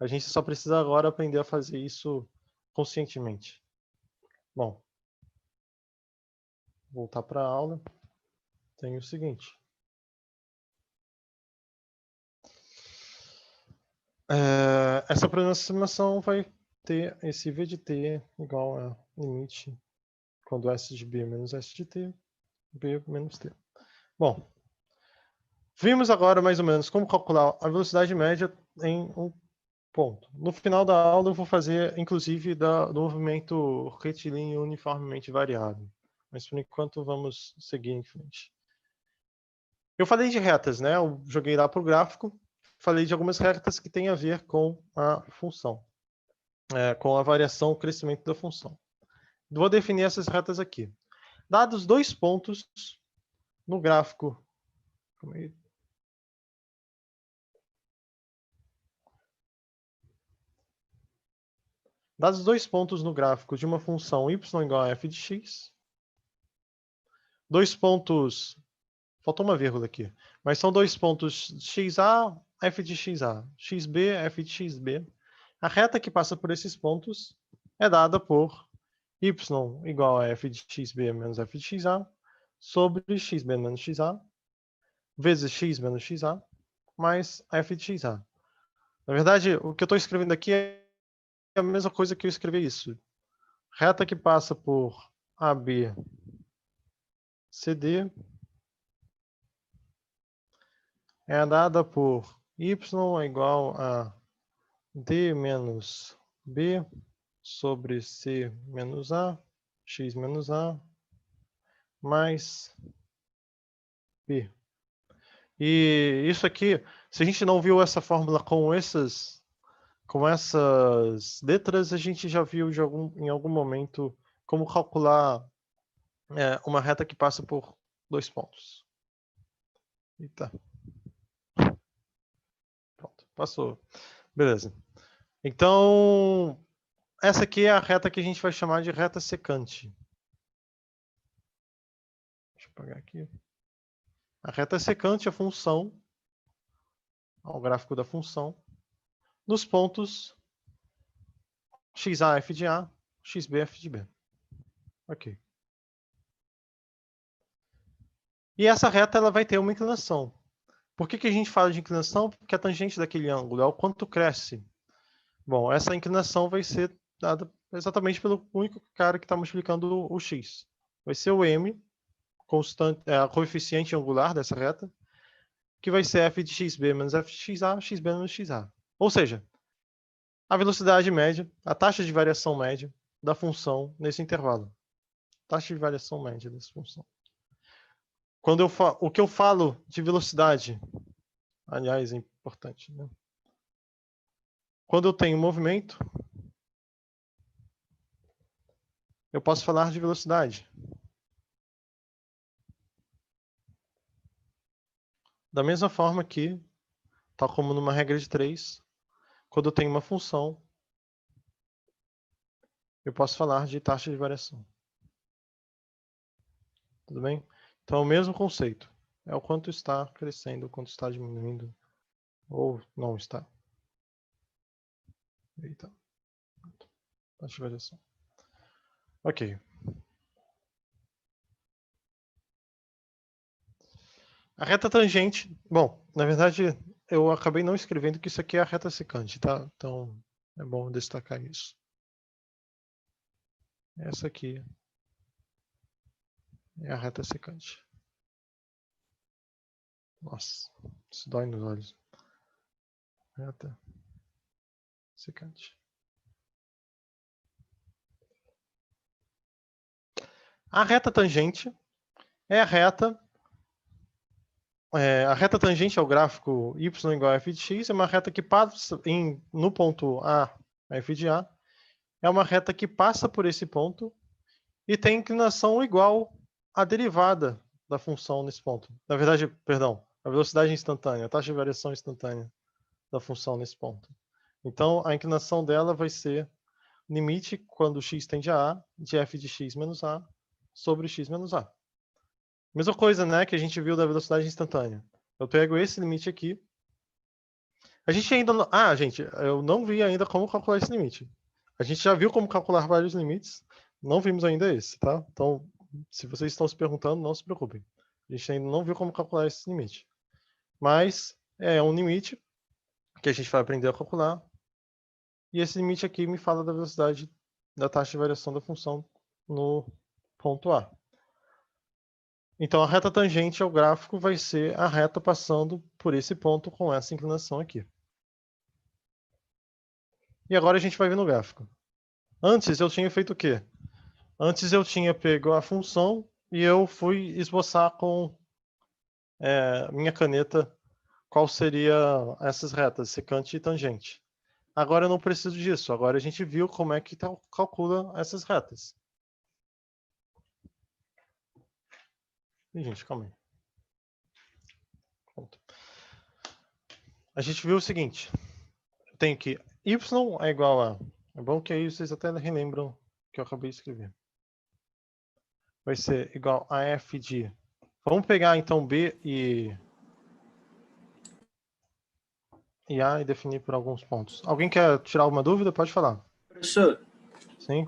A gente só precisa agora aprender a fazer isso conscientemente. Bom, voltar para a aula. Tem o seguinte. Essa aproximação vai ter esse v de t igual a limite quando s de b menos s de t, b menos t. Bom, vimos agora mais ou menos como calcular a velocidade média em um Ponto. No final da aula eu vou fazer, inclusive, do movimento retilíneo uniformemente variável. Mas por enquanto vamos seguir em frente. Eu falei de retas, né? Eu joguei lá para o gráfico. Falei de algumas retas que têm a ver com a função. Com a variação, o crescimento da função. Vou definir essas retas aqui. Dados 2 pontos no gráfico. Dados 2 pontos no gráfico de uma função y igual a f de x. 2 pontos. Faltou uma vírgula aqui. Mas são 2 pontos xa, f de xa. Xb, f de xb. A reta que passa por esses pontos é dada por y igual a f de xb menos f de xa sobre xb menos xa vezes x menos xa mais f de xa. Na verdade, o que eu estou escrevendo aqui é a mesma coisa que eu escrevi isso. Reta que passa por AB, CD é dada por y igual a d menos b sobre c menos a, x menos a, mais b. E isso aqui, se a gente não viu essa fórmula com essas letras, a gente já viu em algum momento como calcular uma reta que passa por 2 pontos. Eita. Pronto, passou. Beleza. Então, essa aqui é a reta que a gente vai chamar de reta secante. Deixa eu apagar aqui. A reta secante é a função, o gráfico da função, nos pontos xa, f de a, xb, f de b. Ok. E essa reta ela vai ter uma inclinação. Por que a gente fala de inclinação? Porque a tangente daquele ângulo é o quanto cresce. Bom, essa inclinação vai ser dada exatamente pelo único cara que está multiplicando o x. Vai ser o m, constante, a coeficiente angular dessa reta, que vai ser f de xb menos f de xa, xb menos xa. Ou seja, a velocidade média, a taxa de variação média da função nesse intervalo. Taxa de variação média dessa função. O que eu falo de velocidade, aliás, é importante, né? Quando eu tenho movimento, eu posso falar de velocidade. Da mesma forma que, tal como numa regra de 3, quando eu tenho uma função, eu posso falar de taxa de variação. Tudo bem? Então, é o mesmo conceito. É o quanto está crescendo, o quanto está diminuindo, ou não está. Eita. Taxa de variação. Ok. A reta tangente, bom, na verdade, eu acabei não escrevendo que isso aqui é a reta secante, tá? Então, é bom destacar isso. Essa aqui é a reta secante. Nossa, isso dói nos olhos. Reta secante. A reta tangente é a reta tangente ao gráfico y igual a f de x, é uma reta que passa no ponto A, f de A, é uma reta que passa por esse ponto e tem inclinação igual à derivada da função nesse ponto. Na verdade, perdão, a velocidade instantânea, a taxa de variação instantânea da função nesse ponto. Então, a inclinação dela vai ser limite, quando x tende a A, de f de x menos A sobre x menos A. Mesma coisa, né, que a gente viu da velocidade instantânea. Eu pego esse limite aqui. A gente ainda não... Ah, gente, eu não vi ainda como calcular esse limite. A gente já viu como calcular vários limites, não vimos ainda esse, tá? Então, se vocês estão se perguntando, não se preocupem. A gente ainda não viu como calcular esse limite. Mas é um limite que a gente vai aprender a calcular. E esse limite aqui me fala da velocidade da taxa de variação da função no ponto A. Então, a reta tangente ao gráfico vai ser a reta passando por esse ponto com essa inclinação aqui. E agora a gente vai ver no gráfico. Antes eu tinha feito o quê? Antes eu tinha pego a função e eu fui esboçar com minha caneta qual seria essas retas, secante e tangente. Agora eu não preciso disso. Agora a gente viu como é que calcula essas retas. Ih, gente, calma aí. Pronto. A gente viu o seguinte. Eu tenho que y é igual a... É bom que aí vocês até relembram que eu acabei de escrever. Vai ser igual a f de... Vamos pegar então b e A e definir por alguns pontos. Alguém quer tirar alguma dúvida? Pode falar. Professor, Sim?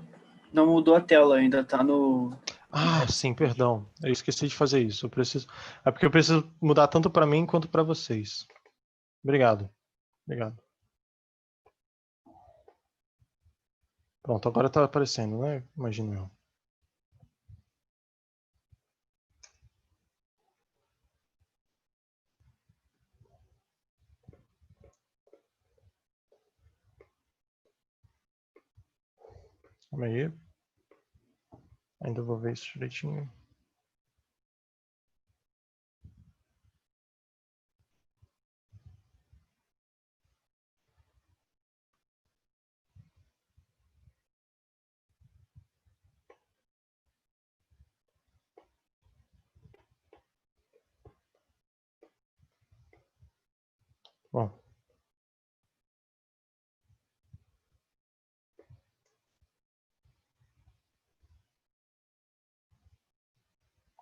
não mudou a tela, ainda tá no... Ah, sim, perdão. Eu esqueci de fazer isso. Eu preciso... É porque eu preciso mudar tanto para mim quanto para vocês. Obrigado. Obrigado. Pronto, agora está aparecendo, né? Imagino eu. Calma aí. Ainda vou ver isso direitinho. Bom.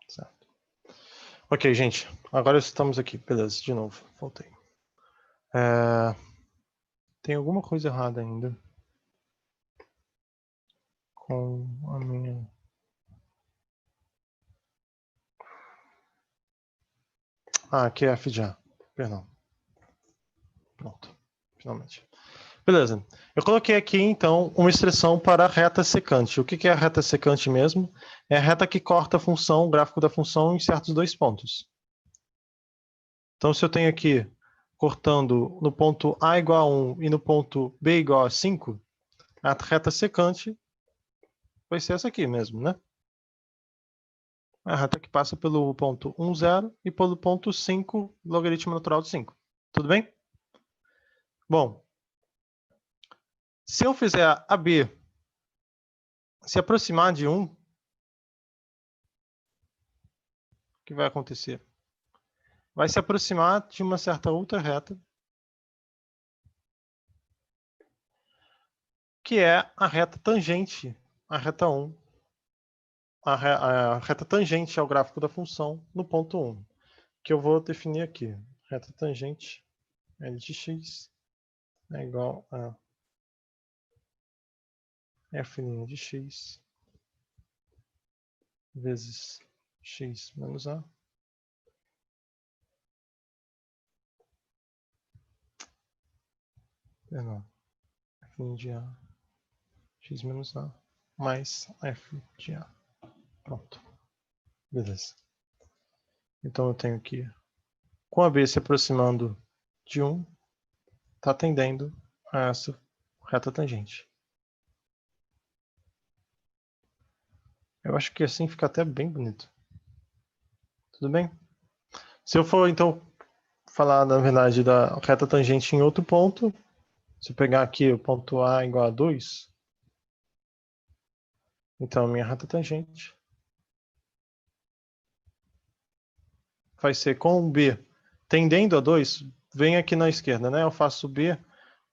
Certo. Ok, gente. Agora estamos aqui. Beleza, de novo. Voltei. Tem alguma coisa errada ainda com a minha... Ah, aqui é f de A. Perdão. Pronto. Finalmente. Beleza. Eu coloquei aqui, então, uma expressão para a reta secante. O que é a reta secante mesmo? É a reta que corta a função, o gráfico da função, em certos dois pontos. Então, se eu tenho aqui, cortando no ponto A igual a 1 e no ponto B igual a 5, a reta secante vai ser essa aqui mesmo, né? A reta que passa pelo ponto 1, 0 e pelo ponto 5, logaritmo natural de 5. Tudo bem? Bom, se eu fizer a B se aproximar de 1, o que vai acontecer? Vai se aproximar de uma certa outra reta, que é a reta tangente, a reta 1, a reta tangente ao gráfico da função no ponto 1, que eu vou definir aqui. Reta tangente L de x é igual a f' de x vezes x menos a f' de a x menos a mais f de a. Pronto. Beleza. Então eu tenho aqui, com a b se aproximando de 1, está tendendo a essa reta tangente. Eu acho que assim fica até bem bonito. Tudo bem? Se eu for, então, falar, na verdade, da reta tangente em outro ponto, se eu pegar aqui o ponto A igual a 2, então a minha reta tangente vai ser com o B tendendo a 2, vem aqui na esquerda, né? Eu faço B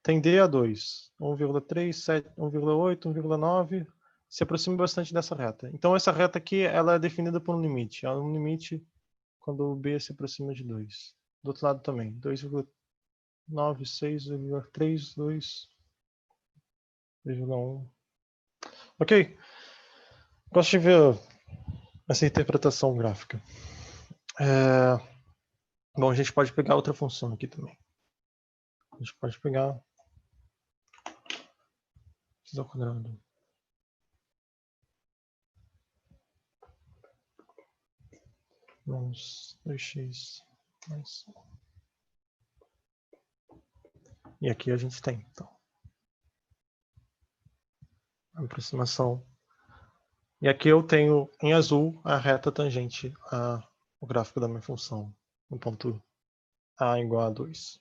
tender a 2, 1,3, 1,8, 1,9, se aproxima bastante dessa reta. Então essa reta aqui, ela é definida por um limite. Ela é um limite quando o B se aproxima de 2. Do outro lado também, 2,9, 6,3, 2, 2,1. Ok? Gosto de ver essa interpretação gráfica. Bom, a gente pode pegar outra função aqui também. A gente pode pegar x ao quadrado menos 2x mais 1. E aqui a gente tem, então. aproximação. E aqui eu tenho em azul a reta tangente ao gráfico da minha função, no ponto a igual a 2.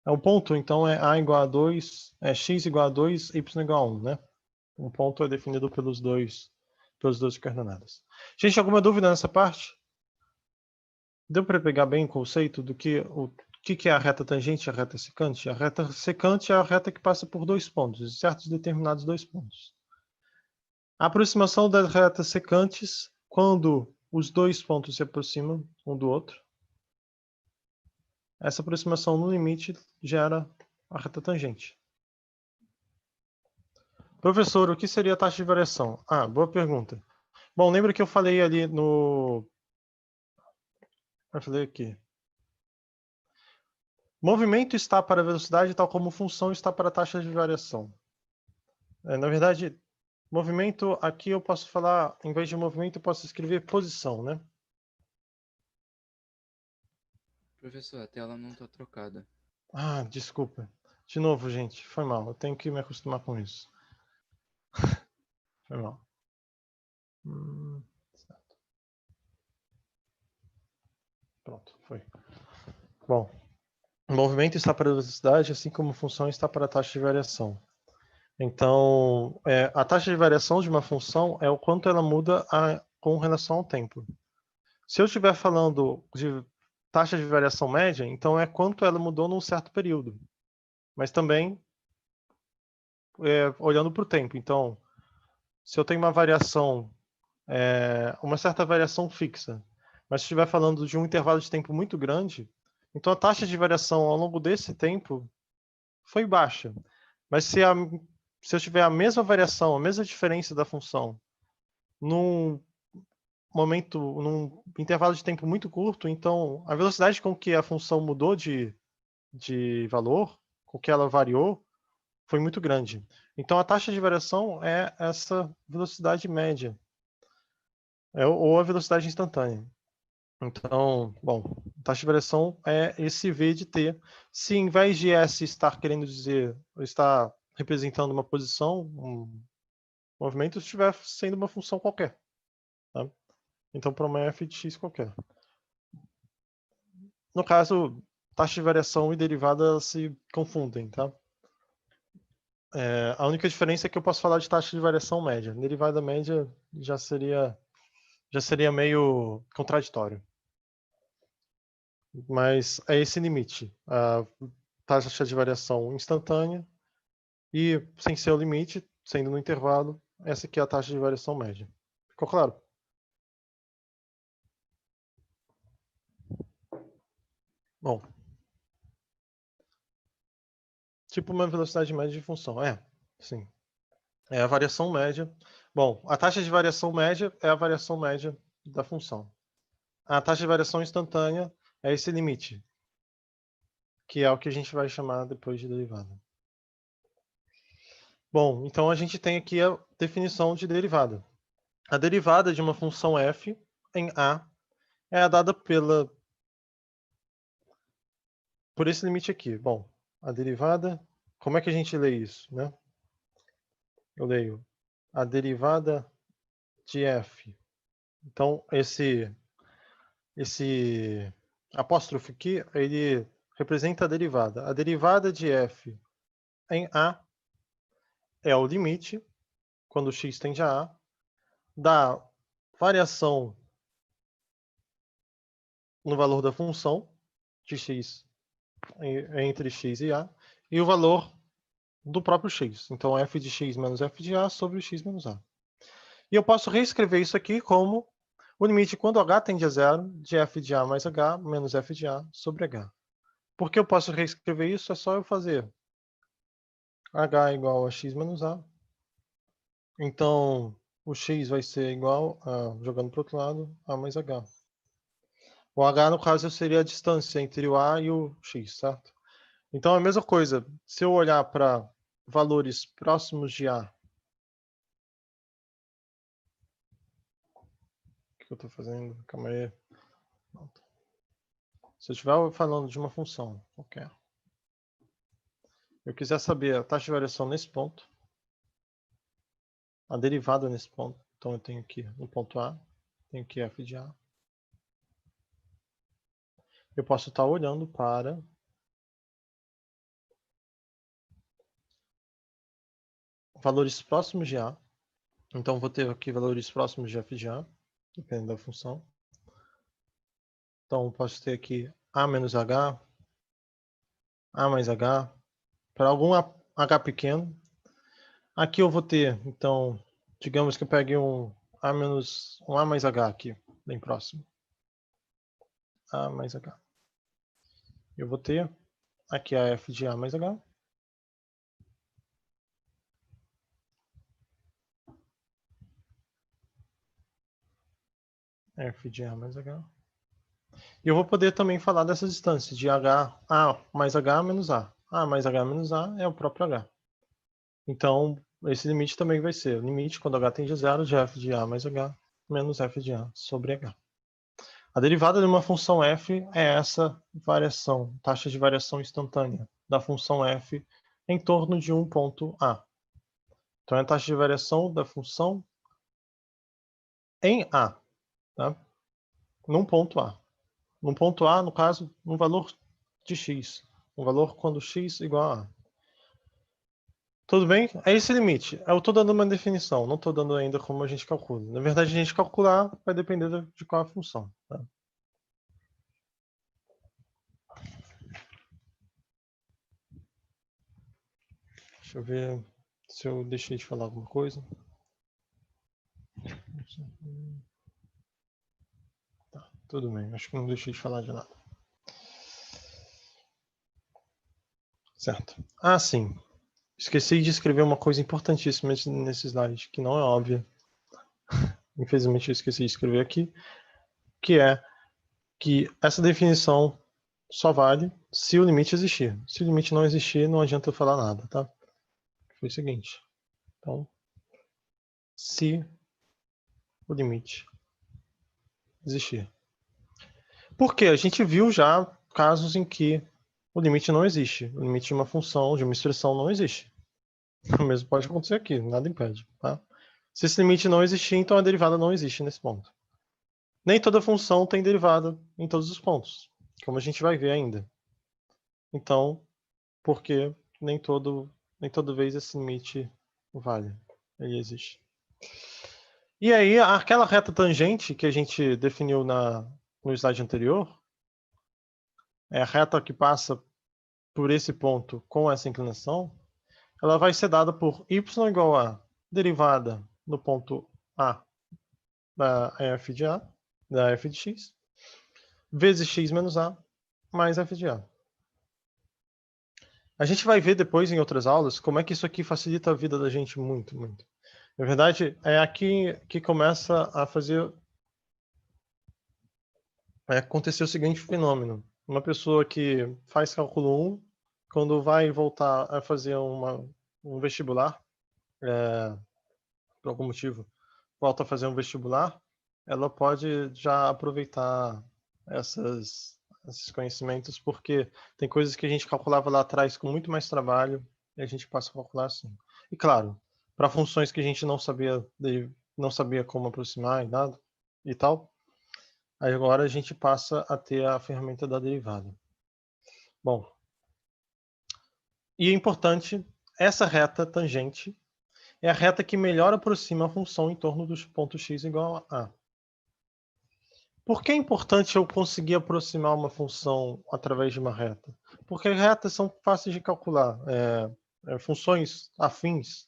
O ponto, então, é a igual a 2, é x igual a 2, y igual a 1, né? Um ponto é definido pelas duas coordenadas. Gente, alguma dúvida nessa parte? Deu para pegar bem o conceito do que é a reta tangente e a reta secante? A reta secante é a reta que passa por dois pontos, certos determinados dois pontos. A aproximação das retas secantes, quando os dois pontos se aproximam um do outro, essa aproximação no limite gera a reta tangente. Professor, o que seria a taxa de variação? Boa pergunta. Bom, lembra que eu falei ali no... Eu falei aqui. Movimento está para a velocidade, tal como função está para a taxa de variação. Na verdade, movimento, aqui eu posso falar, em vez de movimento, eu posso escrever posição, né? Professor, a tela não está trocada. Desculpa. De novo, gente, foi mal. Eu tenho que me acostumar com isso. Foi mal. Certo. Pronto, foi. Bom, o movimento está para a velocidade, assim como função está para a taxa de variação. Então, a taxa de variação de uma função é o quanto ela muda com relação ao tempo. Se eu estiver falando de taxa de variação média, então é quanto ela mudou num certo período. Mas também olhando para o tempo. Então, se eu tenho uma variação, uma certa variação fixa, mas se estiver falando de um intervalo de tempo muito grande, então a taxa de variação ao longo desse tempo foi baixa. Mas se eu tiver a mesma variação, a mesma diferença da função, num intervalo de tempo muito curto, então a velocidade com que a função mudou de valor, com que ela variou, foi muito grande. Então a taxa de variação é essa velocidade média, ou a velocidade instantânea. Então, bom, a taxa de variação é esse V de T. Se em vez de S estar querendo dizer, estar representando uma posição, um movimento, estiver sendo uma função qualquer. Tá? Então, para uma f de x qualquer. No caso, taxa de variação e derivada se confundem, tá? A única diferença é que eu posso falar de taxa de variação média. Derivada média já seria meio contraditório. Mas é esse limite. A taxa de variação instantânea e, sem ser o limite, sendo no intervalo, essa aqui é a taxa de variação média. Ficou claro? Bom. Tipo uma velocidade média de função. Sim. É a variação média. Bom, a taxa de variação média é a variação média da função. A taxa de variação instantânea é esse limite, que é o que a gente vai chamar depois de derivada. Bom, então a gente tem aqui a definição de derivada. A derivada de uma função f em A é dada por esse limite aqui. Bom, a derivada, como é que a gente lê isso, né? Eu leio a derivada de f. Então, esse apóstrofe aqui, ele representa a derivada. A derivada de f em A é o limite, quando x tende a A, da variação no valor da função de x entre x e A, e o valor do próprio x. Então, f de x menos f de A sobre x menos A. E eu posso reescrever isso aqui como o limite quando h tende a zero de f de A mais h menos f de A sobre h. Por que eu posso reescrever isso? É só eu fazer h igual a x menos A. Então, o x vai ser igual a, jogando para o outro lado, a mais h. O h, no caso, seria a distância entre o a e o x, certo? Então, a mesma coisa. Se eu olhar para valores próximos de a, o que eu estou fazendo? Calma aí. Se eu estiver falando de uma função qualquer, eu quiser saber a taxa de variação nesse ponto, a derivada nesse ponto. Então eu tenho aqui no ponto A, tenho aqui f de A. Eu posso estar olhando para valores próximos de A. Então vou ter aqui valores próximos de f de A, dependendo da função. Então posso ter aqui A menos H, A mais H, para algum H pequeno. Aqui eu vou ter, então, digamos que eu pegue um A mais H aqui, bem próximo. A mais H. Eu vou ter aqui a f de A mais H. F de A mais H. E eu vou poder também falar dessa distância de H, A mais H menos A. A mais H menos A é o próprio H. Então, esse limite também vai ser o limite quando H tende a zero de f de A mais H menos f de A sobre H. A derivada de uma função f é essa variação, taxa de variação instantânea da função f em torno de um ponto A. Então, é a taxa de variação da função em A, tá? Num ponto A. Num ponto A, no caso, um valor de x. Um valor quando x igual a A. Tudo bem? É esse limite. Eu estou dando uma definição, não estou dando ainda como a gente calcula. Na verdade, a gente calcular vai depender de qual é a função. Tá? Deixa eu ver se eu deixei de falar alguma coisa. Tá, tudo bem. Acho que não deixei de falar de nada. Certo. Ah, sim. Esqueci de escrever uma coisa importantíssima nesse slide, que não é óbvia. Infelizmente eu esqueci de escrever aqui, que é que essa definição só vale se o limite existir. Se o limite não existir, não adianta eu falar nada, tá? Foi o seguinte. Então, se o limite existir. Porque a gente viu já casos em que o limite não existe. O limite de uma função, de uma expressão não existe. O mesmo pode acontecer aqui, nada impede, tá? Se esse limite não existir, então a derivada não existe nesse ponto. Nem toda função tem derivada em todos os pontos, como a gente vai ver ainda. Então, porque nem toda vez esse limite vale, ele existe. E aí, aquela reta tangente que a gente definiu no slide anterior, é a reta que passa por esse ponto com essa inclinação, ela vai ser dada por y igual a derivada no ponto A da f de A, da f de x, vezes x menos A, mais f de A. A gente vai ver depois em outras aulas como é que isso aqui facilita a vida da gente muito, muito. Na verdade, é aqui que começa a acontecer o seguinte fenômeno. Uma pessoa que faz cálculo 1, quando vai voltar a fazer um vestibular, por algum motivo, volta a fazer um vestibular, ela pode já aproveitar esses conhecimentos, porque tem coisas que a gente calculava lá atrás com muito mais trabalho e a gente passa a calcular assim. E claro, para funções que a gente não sabia como aproximar e nada e tal, aí agora a gente passa a ter a ferramenta da derivada. Bom, e é importante, essa reta tangente é a reta que melhor aproxima a função em torno dos pontos x igual a A. Por que é importante eu conseguir aproximar uma função através de uma reta? Porque retas são fáceis de calcular. Funções afins,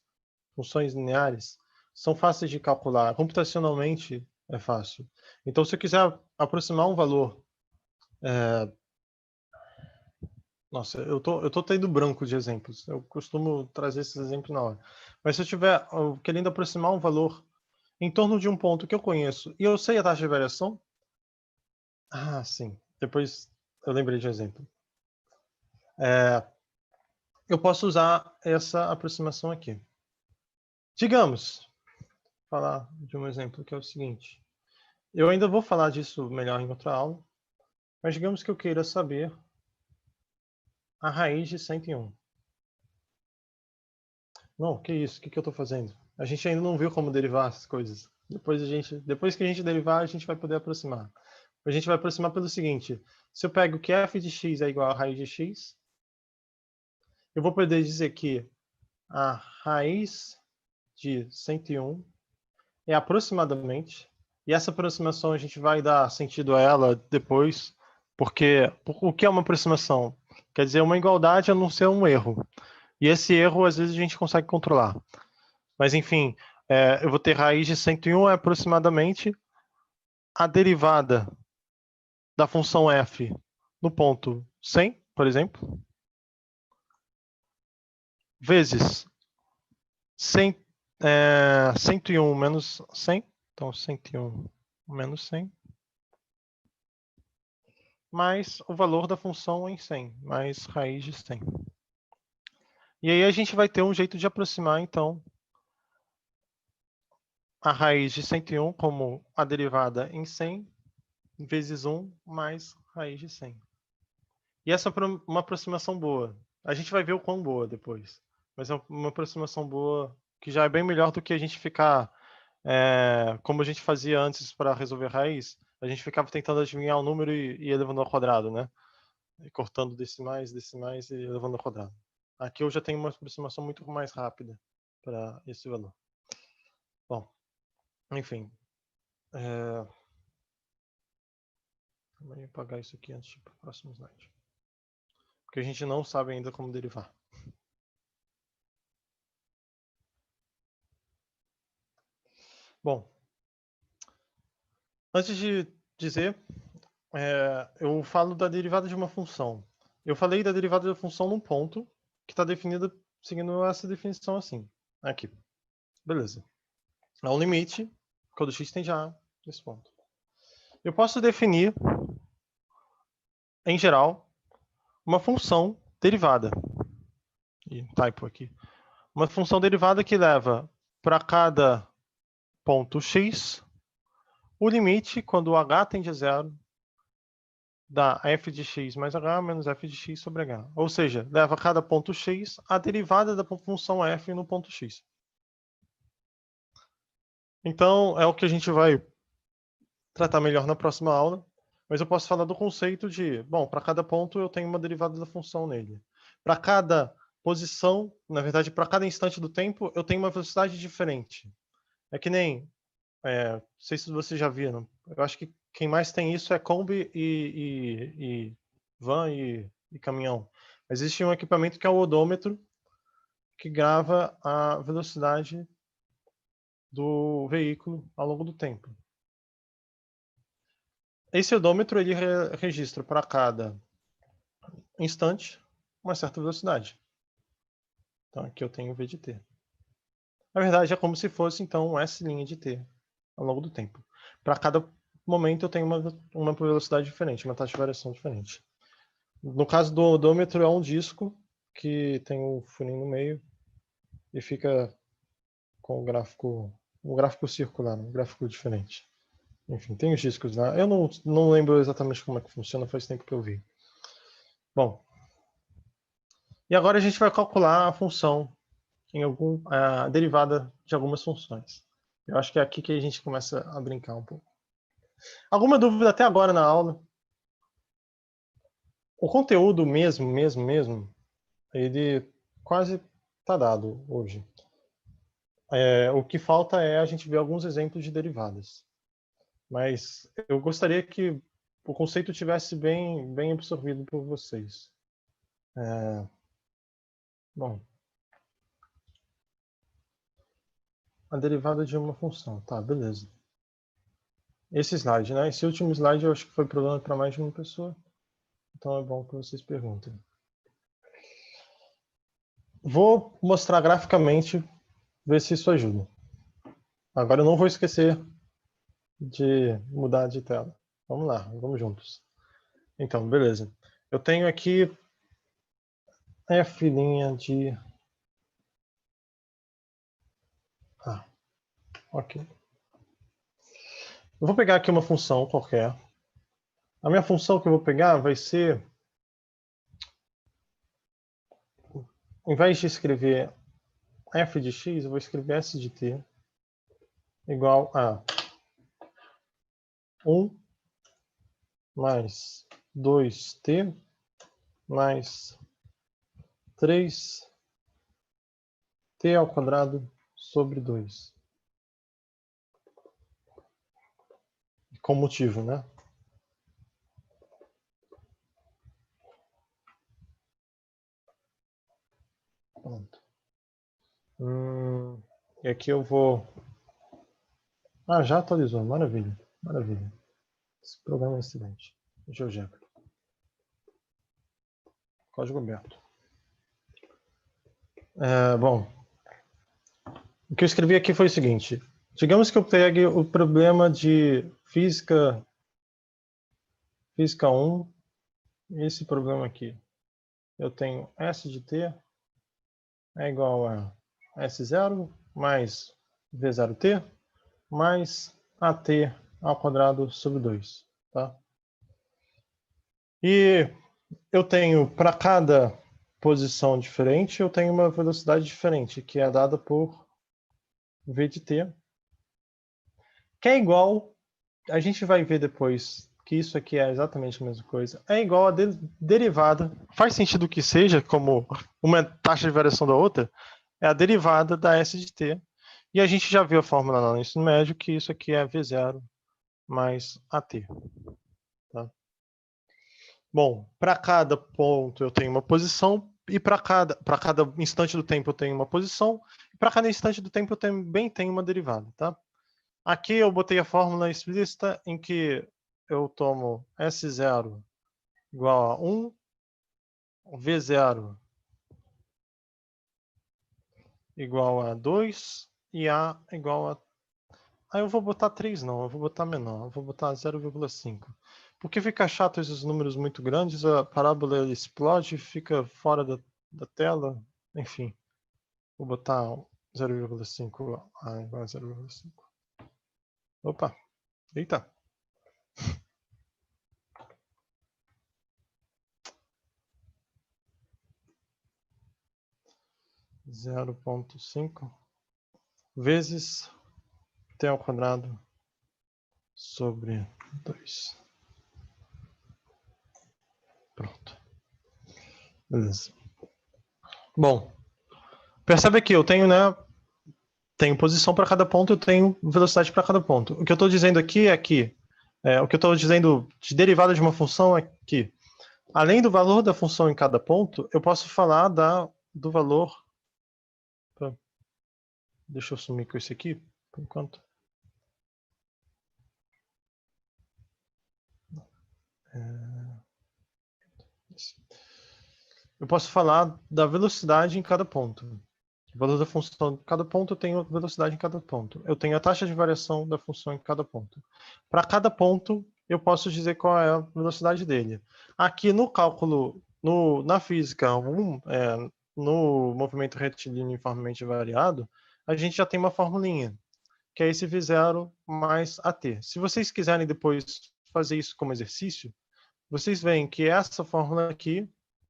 funções lineares, são fáceis de calcular. Computacionalmente é fácil. Então, se eu quiser aproximar um valor... Nossa, eu tô tendo branco de exemplos. Eu costumo trazer esses exemplos na hora. Mas se eu estiver querendo aproximar um valor em torno de um ponto que eu conheço e eu sei a taxa de variação... Ah, sim. Depois eu lembrei de um exemplo. Eu posso usar essa aproximação aqui. Digamos, vou falar de um exemplo que é o seguinte. Eu ainda vou falar disso melhor em outra aula, mas digamos que eu queira saber a raiz de 101. Não, que isso? O que eu estou fazendo? A gente ainda não viu como derivar essas coisas. Depois que a gente derivar, a gente vai poder aproximar. A gente vai aproximar pelo seguinte: se eu pego que f de x é igual a raiz de x, eu vou poder dizer que a raiz de 101 é aproximadamente, e essa aproximação a gente vai dar sentido a ela depois, porque o que é uma aproximação? Quer dizer, uma igualdade a não ser um erro. E esse erro, às vezes, a gente consegue controlar. Mas, enfim, eu vou ter raiz de 101 é aproximadamente a derivada da função f no ponto 100, por exemplo, vezes 101 menos 100. Então, 101 menos 100. Mais o valor da função em 100, mais raiz de 100. E aí a gente vai ter um jeito de aproximar, então, a raiz de 101 como a derivada em 100 vezes 1 mais raiz de 100. E essa é uma aproximação boa. A gente vai ver o quão boa depois. Mas é uma aproximação boa que já é bem melhor do que a gente ficar, como a gente fazia antes para resolver raiz. A gente ficava tentando adivinhar o número e elevando ao quadrado, né? E cortando decimais e elevando ao quadrado. Aqui eu já tenho uma aproximação muito mais rápida para esse valor. Bom, enfim. Vou apagar isso aqui antes de ir para o próximo slide. Porque a gente não sabe ainda como derivar. Bom, antes de dizer, eu falo da derivada de uma função. Eu falei da derivada da função num ponto que está definida seguindo essa definição assim. Aqui. Beleza. É um limite quando x tende a nesse ponto. Eu posso definir, em geral, uma função derivada. E typo aqui. Uma função derivada que leva para cada ponto x o limite, quando o h tende a zero, da f de x mais h menos f de x sobre h. Ou seja, leva a cada ponto x a derivada da função f no ponto x. Então, é o que a gente vai tratar melhor na próxima aula. Mas eu posso falar do conceito de, bom, para cada ponto eu tenho uma derivada da função nele. Para cada posição, na verdade, para cada instante do tempo, eu tenho uma velocidade diferente. É que nem, não sei se vocês já viram, eu acho que quem mais tem isso é Kombi e van e caminhão. Existe um equipamento que é o odômetro, que grava a velocidade do veículo ao longo do tempo. Esse odômetro ele registra para cada instante uma certa velocidade. Então aqui eu tenho V de t. Na verdade é como se fosse então um S' de t ao longo do tempo. Para cada momento eu tenho uma velocidade diferente, uma taxa de variação diferente. No caso do odômetro é um disco que tem um furinho no meio e fica com um gráfico circular, um gráfico diferente. Enfim, tem os discos lá. Eu não lembro exatamente como é que funciona, faz tempo que eu vi. Bom, e agora a gente vai calcular a função, a derivada de algumas funções. Eu acho que é aqui que a gente começa a brincar um pouco. Alguma dúvida até agora na aula? O conteúdo mesmo, ele quase está dado hoje. O que falta é a gente ver alguns exemplos de derivadas. Mas eu gostaria que o conceito tivesse bem absorvido por vocês. Bom, a derivada de uma função. Tá, beleza. Esse slide, né? Esse último slide eu acho que foi problema para mais de uma pessoa. Então é bom que vocês perguntem. Vou mostrar graficamente, ver se isso ajuda. Agora eu não vou esquecer de mudar de tela. Vamos lá, vamos juntos. Então, beleza. Eu tenho aqui f' de... ok. Eu vou pegar aqui uma função qualquer. A minha função que eu vou pegar vai ser... Ao invés de escrever f de x, eu vou escrever s de t igual a 1 mais 2t mais 3t ao quadrado sobre 2. Com motivo, né? Pronto. E aqui eu vou... Ah, já atualizou. Maravilha. Maravilha. Esse programa é excelente. GeoGebra. Código aberto. Bom, o que eu escrevi aqui foi o seguinte. Digamos que eu pegue o problema de física 1, esse problema aqui. Eu tenho S de t é igual a S0 mais V0t mais AT ao quadrado sobre 2. Tá? E eu tenho, para cada posição diferente, eu tenho uma velocidade diferente, que é dada por V de t, que é igual, a gente vai ver depois que isso aqui é exatamente a mesma coisa, é igual a derivada, faz sentido que seja como uma taxa de variação da outra, é a derivada da S de t, e a gente já viu a fórmula lá no ensino médio, que isso aqui é V0 mais AT. Tá? Bom, para cada ponto eu tenho uma posição, e para cada instante do tempo eu tenho uma posição, e para cada instante do tempo eu também tenho uma derivada. Tá? Aqui eu botei a fórmula explícita em que eu tomo S0 igual a 1, V0 igual a 2 e A igual a... Aí eu vou botar 3 não, eu vou botar menor, eu vou botar 0,5. Porque fica chato esses números muito grandes, a parábola explode, fica fora da tela, enfim. Vou botar 0,5, A igual a 0,5. Opa, eita. 0,5 vezes t ao quadrado sobre 2. Pronto. Beleza. Bom, percebe que eu tenho, né? Tenho posição para cada ponto, eu tenho velocidade para cada ponto. O que eu estou dizendo aqui é que o que eu estou dizendo de derivada de uma função é que, além do valor da função em cada ponto, eu posso falar do valor. Deixa eu sumir com esse aqui, por enquanto. Eu posso falar da velocidade em cada ponto. O valor da função em cada ponto, eu tenho velocidade em cada ponto. Eu tenho a taxa de variação da função em cada ponto. Para cada ponto, eu posso dizer qual é a velocidade dele. Aqui no cálculo, na física 1, no movimento retilíneo uniformemente variado, a gente já tem uma formulinha, que é esse V0 mais AT. Se vocês quiserem depois fazer isso como exercício, vocês veem que essa fórmula aqui,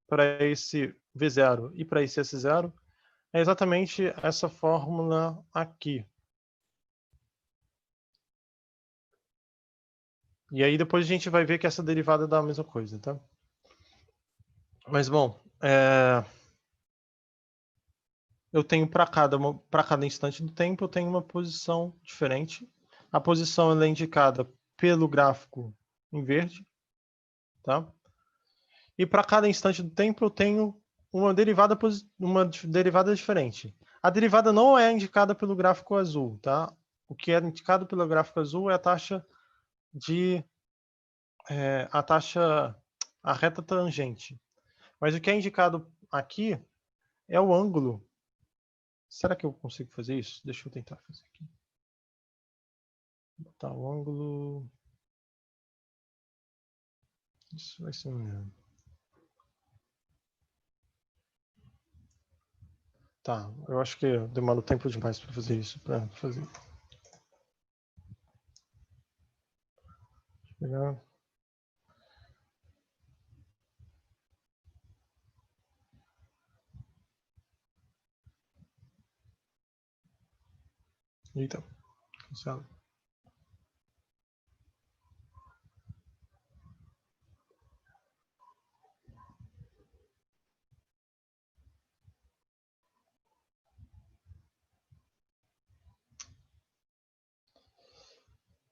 para esse V0 e para esse S0, é exatamente essa fórmula aqui. E aí depois a gente vai ver que essa derivada dá a mesma coisa, tá? Mas, bom, eu tenho para cada instante do tempo, eu tenho uma posição diferente. A posição ela é indicada pelo gráfico em verde, tá? E para cada instante do tempo eu tenho uma derivada diferente. A derivada não é indicada pelo gráfico azul, tá? O que é indicado pelo gráfico azul é a taxa a reta tangente. Mas o que é indicado aqui é o ângulo. Será que eu consigo fazer isso? Deixa eu tentar fazer aqui. Botar o ângulo. Isso vai ser um... Tá, eu acho que demora tempo demais para fazer isso. Para fazer. Deixa eu pegar. Eita. Cancela.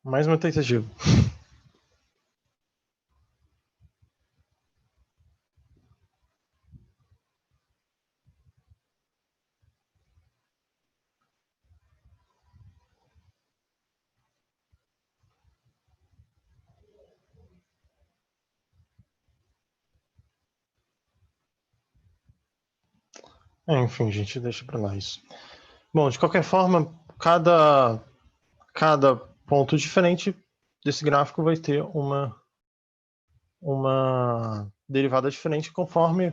Mais uma tentativa. Enfim, gente, deixa pra lá isso. Bom, de qualquer forma, cada ponto diferente desse gráfico vai ter uma derivada diferente, conforme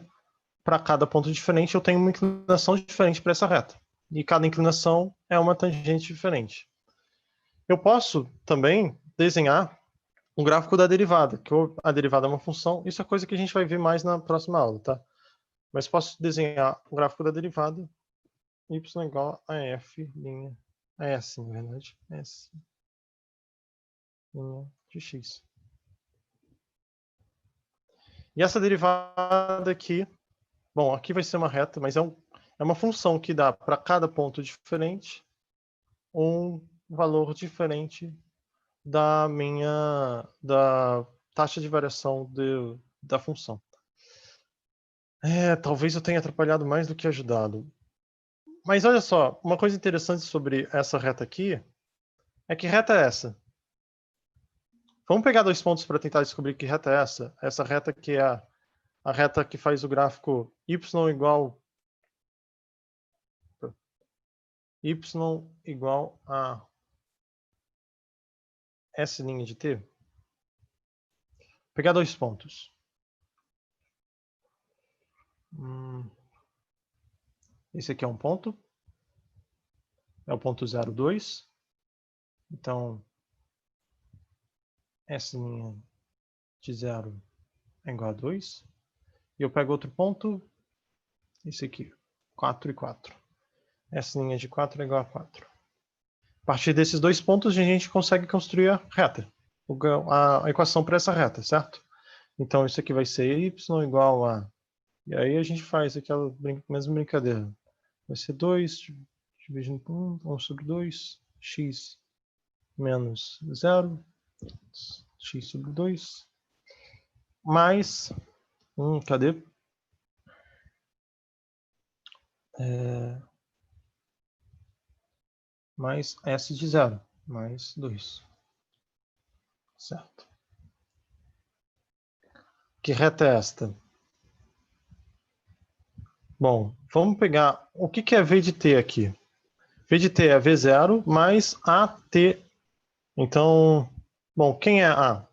para cada ponto diferente eu tenho uma inclinação diferente para essa reta. E cada inclinação é uma tangente diferente. Eu posso também desenhar um gráfico da derivada, que a derivada é uma função. Isso é coisa que a gente vai ver mais na próxima aula, tá? Mas posso desenhar o gráfico da derivada y igual a f linha a s, na verdade, s linha de x. E essa derivada aqui, bom, aqui vai ser uma reta, mas é uma função que dá para cada ponto diferente um valor diferente da taxa de variação da função. Talvez eu tenha atrapalhado mais do que ajudado. Mas olha só, uma coisa interessante sobre essa reta aqui é que reta é essa? Vamos pegar 2 pontos para tentar descobrir que reta é essa. Essa reta que é a reta que faz o gráfico y igual a S' de t. Vou pegar 2 pontos. Esse aqui é um ponto. É o ponto 0,2. Então, S' de 0 é igual a 2. E eu pego outro ponto, esse aqui, 4 e 4. S' de 4 é igual a 4. A partir desses 2 pontos, a gente consegue construir a reta, a equação para essa reta, certo? Então, isso aqui vai ser y igual a... E aí a gente faz aquela mesma brincadeira. Vai ser 2 dividido por 1 sobre 2, x menos 0, x sobre 2, mais... cadê? Mais S de 0, mais 2. Certo. Que reta é esta? Bom, vamos pegar... O que é V de t aqui? V de t é V0 mais AT. Então, bom, quem é A?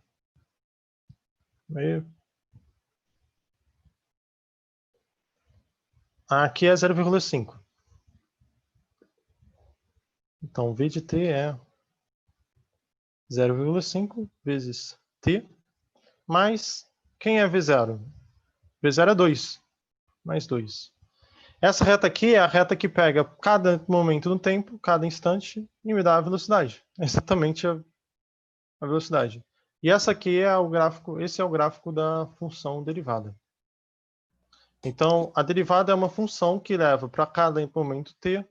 A aqui é 0,5. Então, V de t é 0,5 vezes t, mais quem é V0? V0 é 2, mais 2. Essa reta aqui é a reta que pega cada momento no tempo, cada instante, e me dá a velocidade. É exatamente a velocidade. E essa aqui é o gráfico, esse é o gráfico da função derivada. Então, a derivada é uma função que leva para cada momento t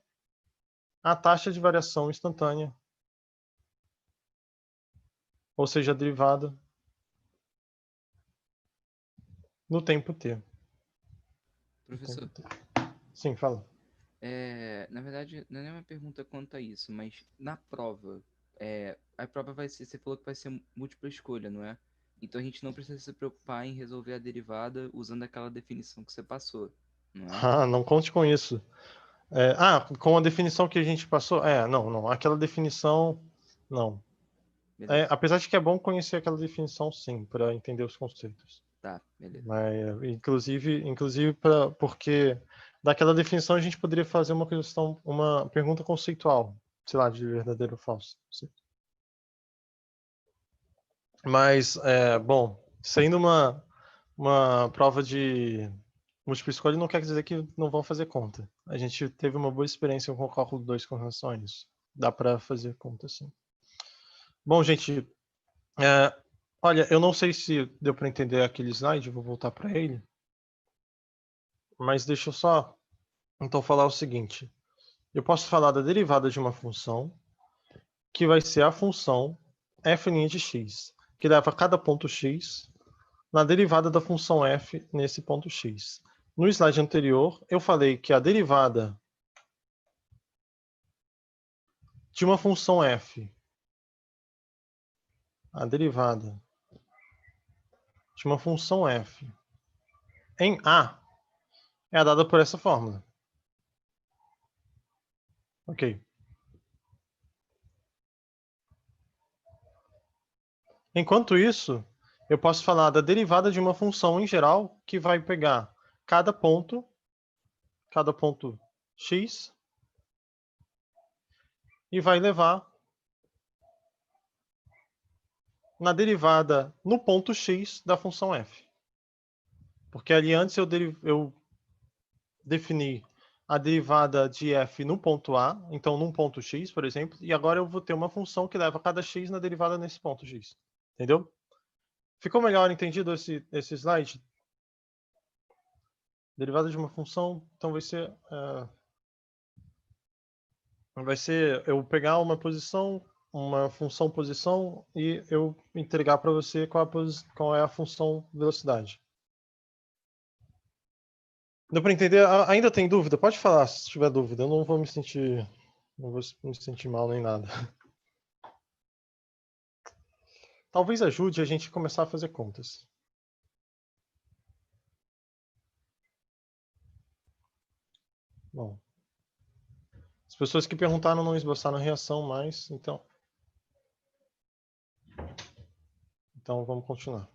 a taxa de variação instantânea, ou seja, a derivada no tempo t. Professor, Sim, fala. na verdade, não é nem uma pergunta quanto a isso, mas na prova, a prova vai ser, você falou que vai ser múltipla escolha, não é? Então a gente não precisa se preocupar em resolver a derivada usando aquela definição que você passou, não é? Ah, não conte com isso. Com a definição que a gente passou? Não. Aquela definição, não. Apesar de que é bom conhecer aquela definição, sim, para entender os conceitos. Tá, beleza. Mas, inclusive porque daquela definição a gente poderia fazer uma pergunta conceitual, sei lá, de verdadeiro ou falso. Mas, bom, sendo uma prova de múltipla escolha, não quer dizer que não vão fazer conta. A gente teve uma boa experiência com o cálculo 2 com relação a isso. Dá para fazer conta assim. Bom, gente, olha, eu não sei se deu para entender aquele slide, vou voltar para ele. Mas deixa eu só, então, falar o seguinte. Eu posso falar da derivada de uma função, que vai ser a função f' de x, que leva cada ponto x na derivada da função f nesse ponto x. No slide anterior, eu falei que a derivada de uma função f, a derivada de uma função f em A é dada por essa fórmula. Ok. Enquanto isso, eu posso falar da derivada de uma função em geral que vai pegar cada ponto x, e vai levar na derivada no ponto x da função f. Porque ali antes eu defini a derivada de f no ponto A, então num ponto x, por exemplo, e agora eu vou ter uma função que leva cada x na derivada nesse ponto x. Entendeu? Ficou melhor entendido esse slide? Derivada de uma função, então vai ser eu pegar uma função posição e eu entregar para você qual é a função velocidade. Deu para entender? Ainda tem dúvida? Pode falar se tiver dúvida. Eu não vou me sentir mal nem nada. Talvez ajude a gente a começar a fazer contas. Bom, as pessoas que perguntaram não esboçaram reação mais, então vamos continuar.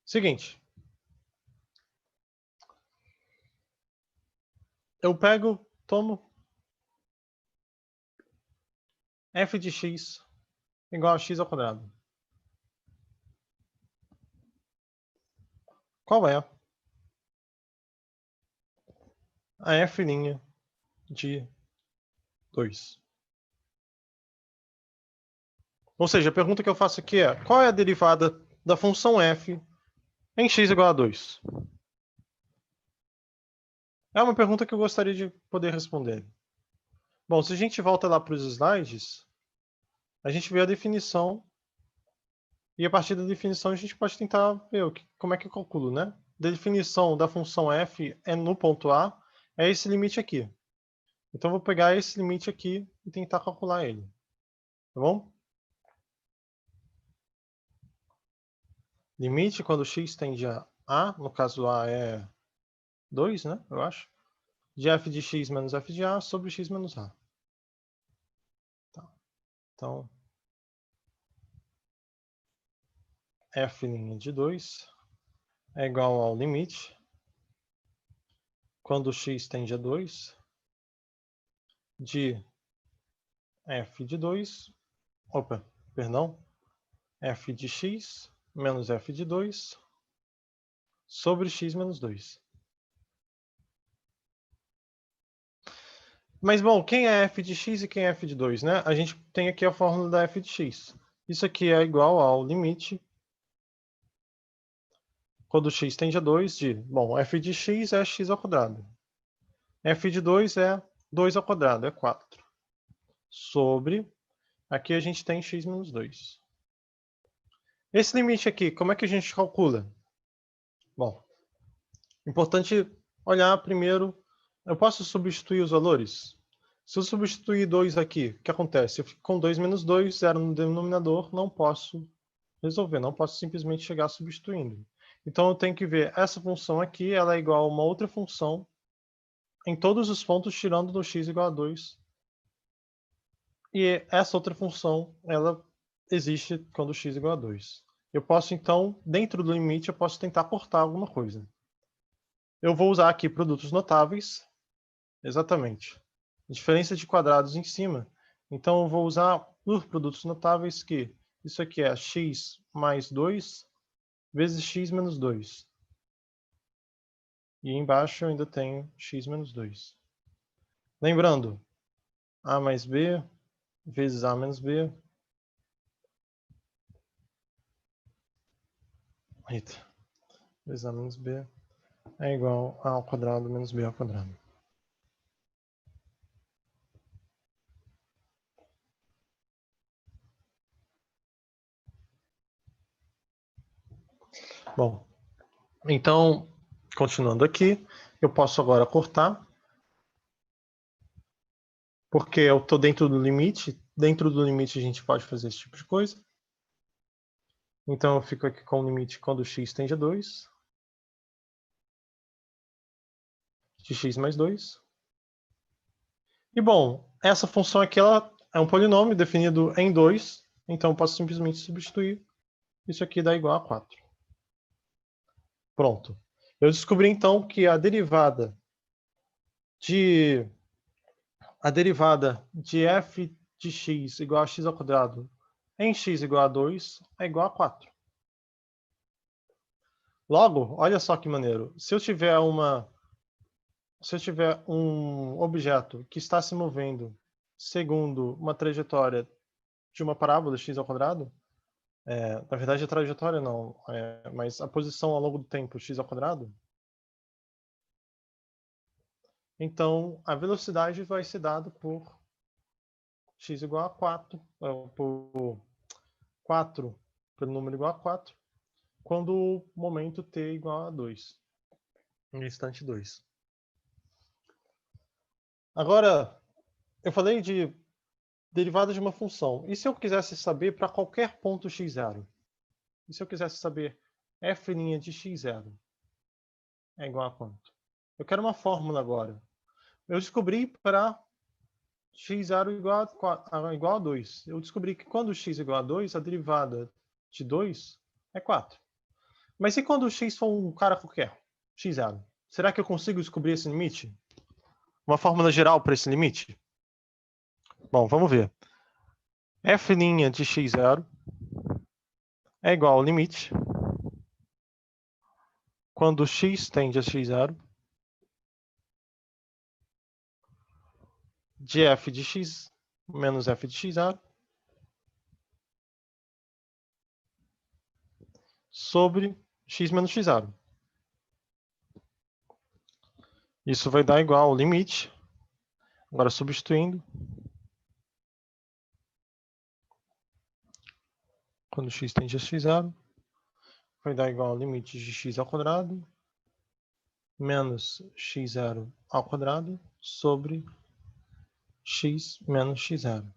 Seguinte. Eu tomo f de x igual a x ao quadrado. Qual é a f' de 2? Ou seja, a pergunta que eu faço aqui é: qual é a derivada da função f em x igual a 2? É uma pergunta que eu gostaria de poder responder. Bom, se a gente volta lá para os slides, a gente vê a definição, e a partir da definição a gente pode tentar ver como é que eu calculo, né? A definição da função f no ponto A é esse limite aqui. Então eu vou pegar esse limite aqui e tentar calcular ele. Tá bom? Limite quando x tende a A, no caso A é 2, né? Eu acho. De f de x menos f de A sobre x menos A. Tá. Então, f' de 2 é igual ao limite quando x tende a 2 de f de 2, f de x menos f de 2 sobre x menos 2. Mas, bom, quem é f de x e quem é f de 2, né? A gente tem aqui a fórmula da f de x. Isso aqui é igual ao limite quando x tende a 2 de... Bom, f de x é x ao quadrado. F de 2 é 2 ao quadrado, é 4. Sobre... Aqui a gente tem x menos 2. Esse limite aqui, como é que a gente calcula? Bom, importante olhar primeiro... Eu posso substituir os valores? Se eu substituir 2 aqui, o que acontece? Eu fico com 2 menos 2, 0 no denominador, não posso resolver, não posso simplesmente chegar substituindo. Então eu tenho que ver essa função aqui, ela é igual a uma outra função em todos os pontos, tirando do x igual a 2. E essa outra função, ela existe quando x igual a 2. Eu posso, então, dentro do limite, eu posso tentar cortar alguma coisa. Eu vou usar aqui produtos notáveis. Exatamente. Diferença de quadrados em cima. Então, eu vou usar nos produtos notáveis que isso aqui é x mais 2 vezes x menos 2. E embaixo eu ainda tenho x menos 2. Lembrando, a mais b vezes a menos b. Eita. Vezes a menos b é igual a ao quadrado menos b ao quadrado. Bom, então, continuando aqui, eu posso agora cortar, porque eu estou dentro do limite. Dentro do limite a gente pode fazer esse tipo de coisa. Então eu fico aqui com o limite quando x tende a 2, de x mais 2. E bom, essa função aqui ela é um polinômio definido em 2, então eu posso simplesmente substituir. Isso aqui dá igual a 4. Pronto. Eu descobri então que a derivada de f de x igual a x ao quadrado em x igual a 2 é igual a 4. Logo, olha só que maneiro. Se eu tiver um objeto que está se movendo segundo uma trajetória de uma parábola x ao quadrado, na verdade a trajetória não, mas a posição ao longo do tempo x ao quadrado, então a velocidade vai ser dada por x igual a 4, por 4 pelo número igual a 4, quando o momento t igual a 2, no instante 2. Agora, eu falei de derivada de uma função. E se eu quisesse saber para qualquer ponto x0? E se eu quisesse saber f' de x0 é igual a quanto? Eu quero uma fórmula agora. Eu descobri para x0 igual a 2. Eu descobri que quando x igual a 2, a derivada de 2 é 4. Mas e quando x for um cara qualquer? x0. Será que eu consigo descobrir esse limite? Uma fórmula geral para esse limite? Bom, vamos ver. F' de x0 é igual ao limite quando x tende a x0 de f de x menos f de x0 sobre x menos x0. Isso vai dar igual ao limite, agora substituindo, quando x tende a x0, vai dar igual ao limite de x ao quadrado menos x0 ao quadrado sobre x menos x0.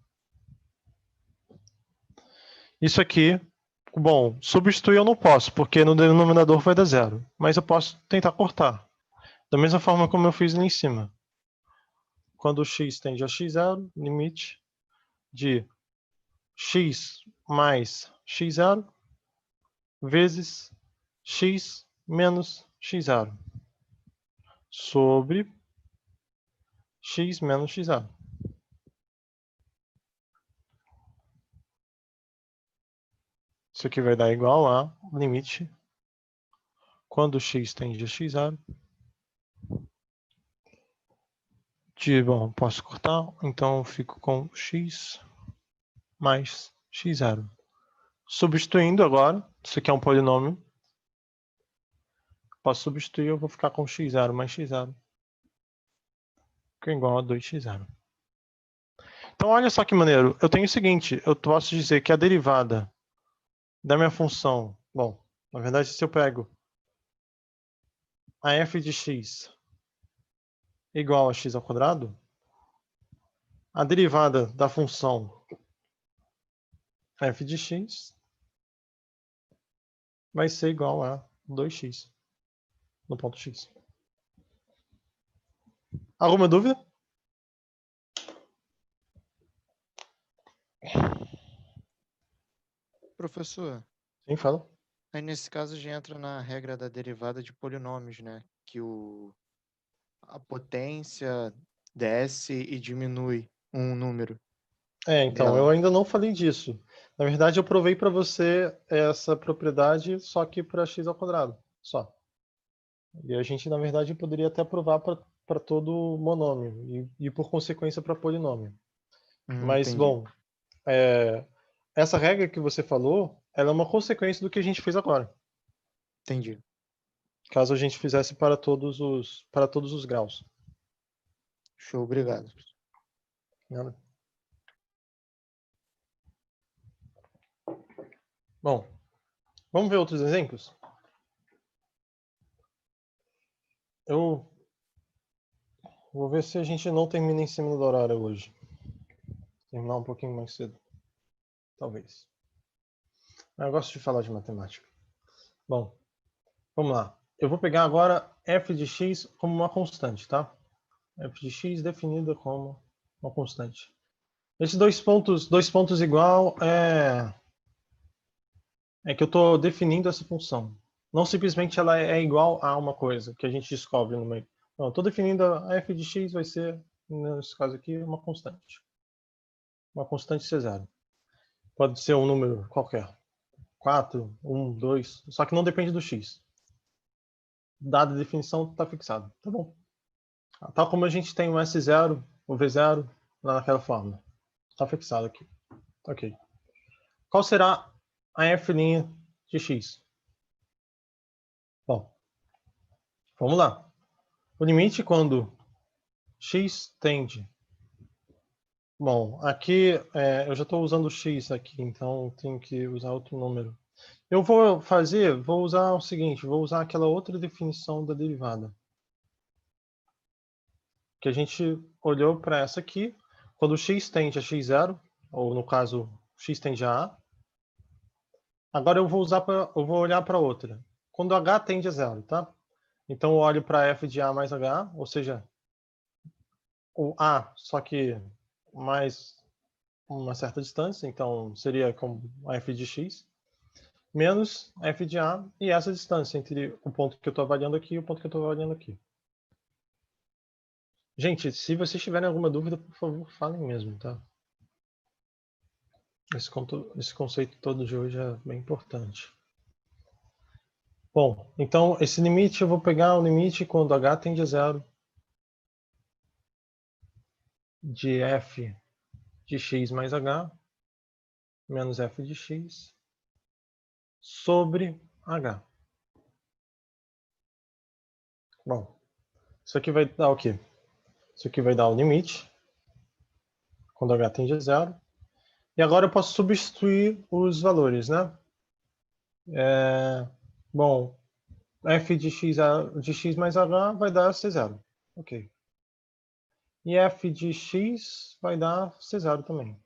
Isso aqui, bom, substituir eu não posso, porque no denominador vai dar 0. Mas eu posso tentar cortar. Da mesma forma como eu fiz ali em cima. Quando x tende a x0, limite de x mais x0 vezes x menos x0 sobre x menos x0. Isso aqui vai dar igual a limite quando x tende a x0 de, bom, posso cortar, então eu fico com x mais x0. Substituindo agora, isso aqui é um polinômio, posso substituir, eu vou ficar com x0 mais x0, que é igual a 2x0. Então, olha só que maneiro. Eu tenho o seguinte, eu posso dizer que a derivada da minha função, bom, na verdade, se eu pego a f de x igual a x ao quadrado, a derivada da função f de x vai ser igual a 2x no ponto x. Alguma dúvida? Professor, Sim, fala. aí nesse caso já entra na regra da derivada de polinômios, né? Que a potência desce e diminui um número. Então, eu ainda não falei disso. Na verdade, eu provei para você essa propriedade só que para x ao quadrado, só. E a gente, na verdade, poderia até provar para todo monômio e por consequência, para polinômio. Mas, Entendi. bom, essa regra que você falou, ela é uma consequência do que a gente fez agora. Entendi. Caso a gente fizesse para todos os graus. Show, obrigado. Nada. Bom, vamos ver outros exemplos? Eu vou ver se a gente não termina em cima do horário hoje. Terminar um pouquinho mais cedo. Talvez. Mas eu gosto de falar de matemática. Bom, vamos lá. Eu vou pegar agora f de x como uma constante, tá? F de x definida como uma constante. Esses dois pontos igual é que eu estou definindo essa função. Não simplesmente ela é igual a uma coisa que a gente descobre no meio. Não, eu estou definindo a f de x vai ser, nesse caso aqui, uma constante. Uma constante C0. Pode ser um número qualquer. 4, 1, 2, só que não depende do x. Dada a definição, está fixado, tá bom? Tal como a gente tem o S0, o V0, lá naquela fórmula. Está fixado aqui. Ok. Qual será a f' de x? Bom, vamos lá. O limite quando x tende... Bom, aqui eu já estou usando x aqui, então tenho que usar outro número. Eu vou usar o seguinte, vou usar aquela outra definição da derivada. Que a gente olhou para essa aqui, quando x tende a x0, ou no caso, x tende a a. Agora eu vou olhar para outra. Quando h tende a 0, tá? Então eu olho para f de a mais h, ou seja, o a, só que mais uma certa distância, então seria como a f de x, menos f de a e essa distância entre o ponto que eu estou avaliando aqui e o ponto que eu estou avaliando aqui. Gente, se vocês tiverem alguma dúvida, por favor, falem mesmo, tá? Esse conceito todo de hoje é bem importante. Bom, então esse limite eu vou pegar o limite quando h tende a 0 de f de x mais h menos f de x sobre h. Bom, isso aqui vai dar o quê? Isso aqui vai dar o limite quando h tende a 0. E agora eu posso substituir os valores, né? Bom, f de x mais h vai dar C0. Ok. E f de x vai dar C0 também.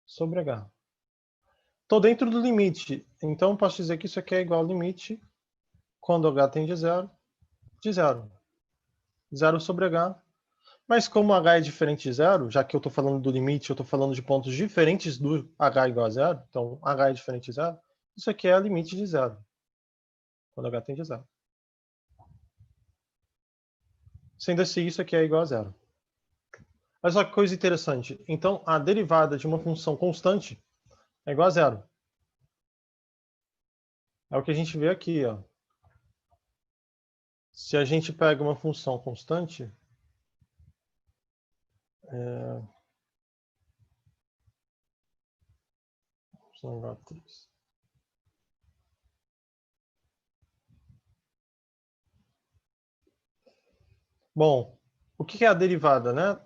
Sobre h. Estou dentro do limite. Então, posso dizer que isso aqui é igual ao limite quando h tende a 0, de 0. 0 sobre h. Mas como h é diferente de 0, já que eu estou falando do limite, eu estou falando de pontos diferentes do h igual a 0, então h é diferente de 0, isso aqui é o limite de 0. Quando h tende a 0. Sendo assim, isso aqui é igual a 0. Olha só que coisa interessante. Então, a derivada de uma função constante é igual a 0. É o que a gente vê aqui, ó. Se a gente pega uma função constante, bom, o que é a derivada, né?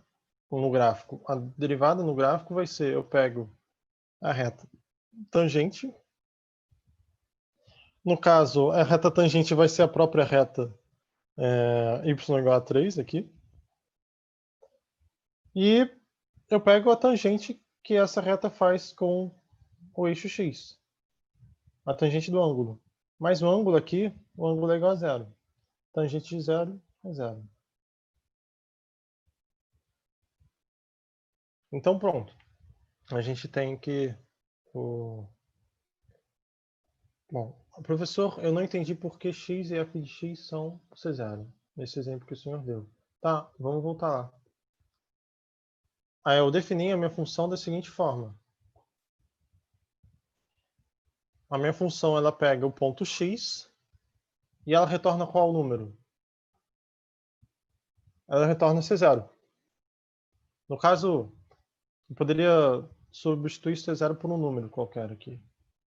No gráfico. A derivada no gráfico vai ser, eu pego a reta tangente. No caso, a reta tangente vai ser a própria reta y igual a 3 aqui. E eu pego a tangente que essa reta faz com o eixo x. A tangente do ângulo. Mais o ângulo aqui, o ângulo é igual a 0. Tangente de 0 é 0. Então pronto. A gente tem que... Bom, professor, eu não entendi por que x e f de x são C0. Nesse exemplo que o senhor deu. Tá, vamos voltar lá. Aí eu defini a minha função da seguinte forma. A minha função, ela pega o ponto x e ela retorna qual número? Ela retorna C0. No caso, eu poderia substituir C0 por um número qualquer aqui.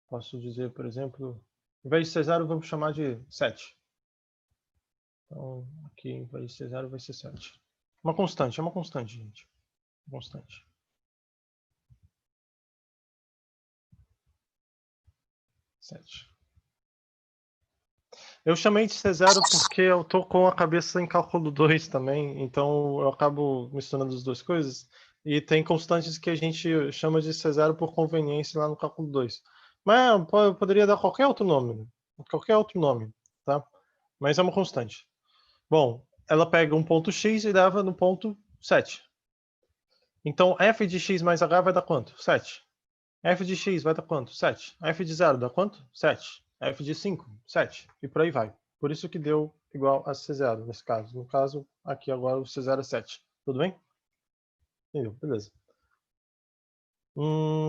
Posso dizer, por exemplo, em vez de C0, vamos chamar de 7. Então, aqui, em vez de C0, vai ser 7. É uma constante, gente. Uma constante. Eu chamei de C0 porque eu tô com a cabeça em cálculo 2 também, então eu acabo misturando as duas coisas. E tem constantes que a gente chama de C0 por conveniência lá no cálculo 2. Mas eu poderia dar qualquer outro nome, tá? Mas é uma constante. Bom, ela pega um ponto x e leva no ponto 7. Então, f de x mais h vai dar quanto? 7. F de x vai dar quanto? 7. F de 0 dá quanto? 7. F de 5, 7. E por aí vai. Por isso que deu igual a C0 nesse caso. No caso, aqui agora o C0 é 7. Tudo bem? Entendeu? Beleza.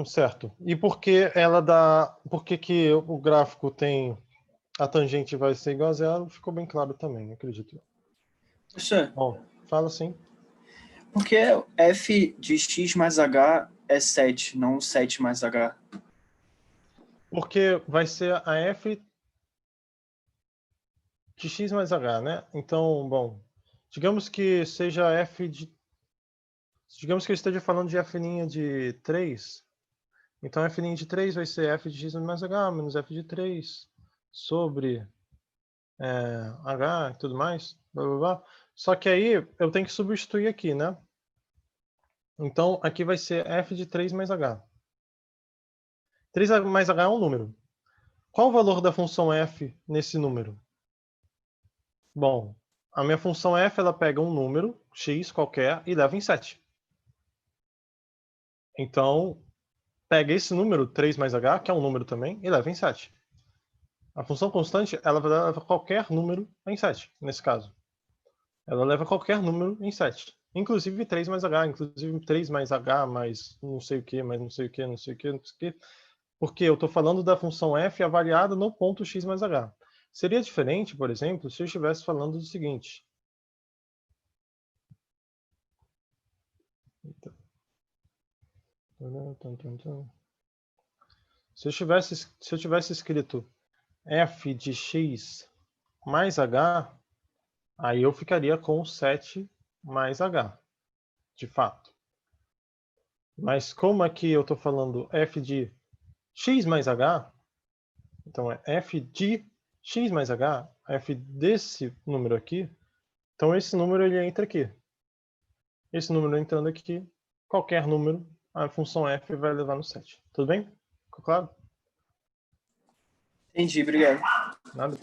Certo. E por que ela dá... Por que o gráfico tem... A tangente vai ser igual a 0? Ficou bem claro também, acredito. Professor, Bom, fala assim. por que f de x mais h é 7, não 7 mais h? Porque vai ser a f de x mais h, né? Então, bom, digamos que seja f de... Digamos que eu esteja falando de f' de 3. Então, f' de 3 vai ser f de x mais h menos f de 3 sobre h e tudo mais. Blá, blá, blá. Só que aí eu tenho que substituir aqui, né? Então, aqui vai ser f de 3 mais h. 3 mais h é um número. Qual o valor da função f nesse número? Bom, a minha função f, ela pega um número, x qualquer, e leva em 7. Então, pega esse número, 3 mais h, que é um número também, e leva em 7. A função constante, ela leva qualquer número em 7, nesse caso. Ela leva qualquer número em 7. Inclusive 3 mais h, inclusive 3 mais h, mais não sei o que, mais não sei o que, não sei o que, não sei o que. Porque eu estou falando da função f avaliada no ponto x mais h. Seria diferente, por exemplo, se eu estivesse falando do seguinte. Se eu tivesse escrito f de x mais h, aí eu ficaria com 7 mais h, de fato. Mas como aqui eu estou falando f de x mais h, então é f de x mais h, f desse número aqui, então esse número ele entra aqui. Esse número entrando aqui, qualquer número, a função f vai levar no 7. Tudo bem? Ficou claro? Entendi, obrigado. Nada.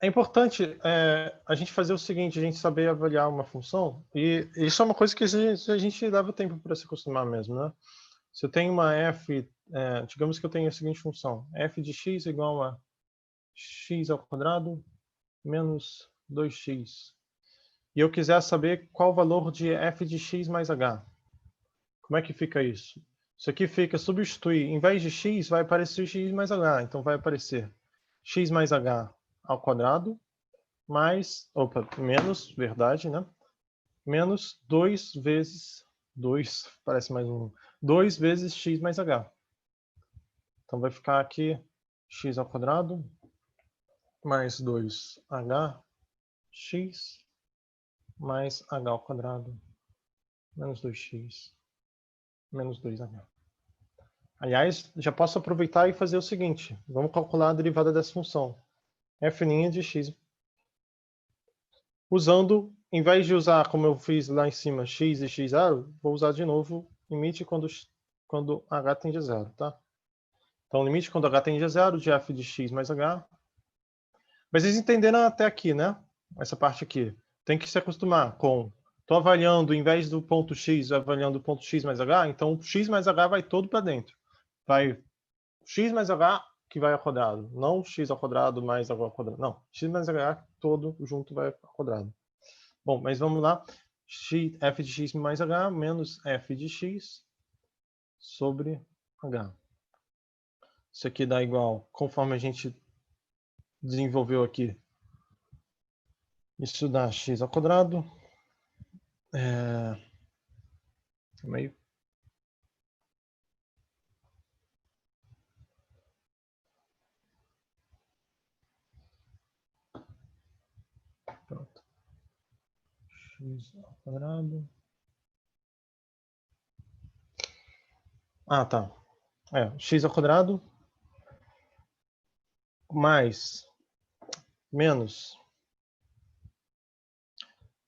É importante a gente fazer o seguinte, a gente saber avaliar uma função, e isso é uma coisa que a gente leva tempo para se acostumar mesmo, né? Se eu tenho uma f, digamos que eu tenho a seguinte função, f de x igual a x ao quadrado menos 2x. E eu quiser saber qual o valor de f de x mais h. Como é que fica isso? Isso aqui fica substituir, em vez de x, vai aparecer x mais h. Então vai aparecer x mais h ao quadrado mais, menos, verdade, né? Menos 2 vezes, 2, parece mais um, 2 vezes x mais h. Então vai ficar aqui x ao quadrado mais 2h x mais h ao quadrado menos 2x menos 2h. Aliás, já posso aproveitar e fazer o seguinte. Vamos calcular a derivada dessa função. f' de x. Usando, em vez de usar, como eu fiz lá em cima, x e x0, vou usar de novo limite quando h tende a 0, tá? Então, limite quando h tende a 0 de f de x mais h. Mas vocês entenderam até aqui, né? Essa parte aqui. Tem que se acostumar com... Estou avaliando, em vez do ponto x, avaliando o ponto x mais h, então o x mais h vai todo para dentro. Vai x mais h que vai ao quadrado. Não x ao quadrado mais h ao quadrado. Não, x mais h todo junto vai ao quadrado. Bom, mas vamos lá. f de x mais h menos f de x sobre h. Isso aqui dá igual, conforme a gente desenvolveu aqui, isso dá x ao quadrado. Meio. Pronto. X ao quadrado. Ah, tá. X ao quadrado mais menos.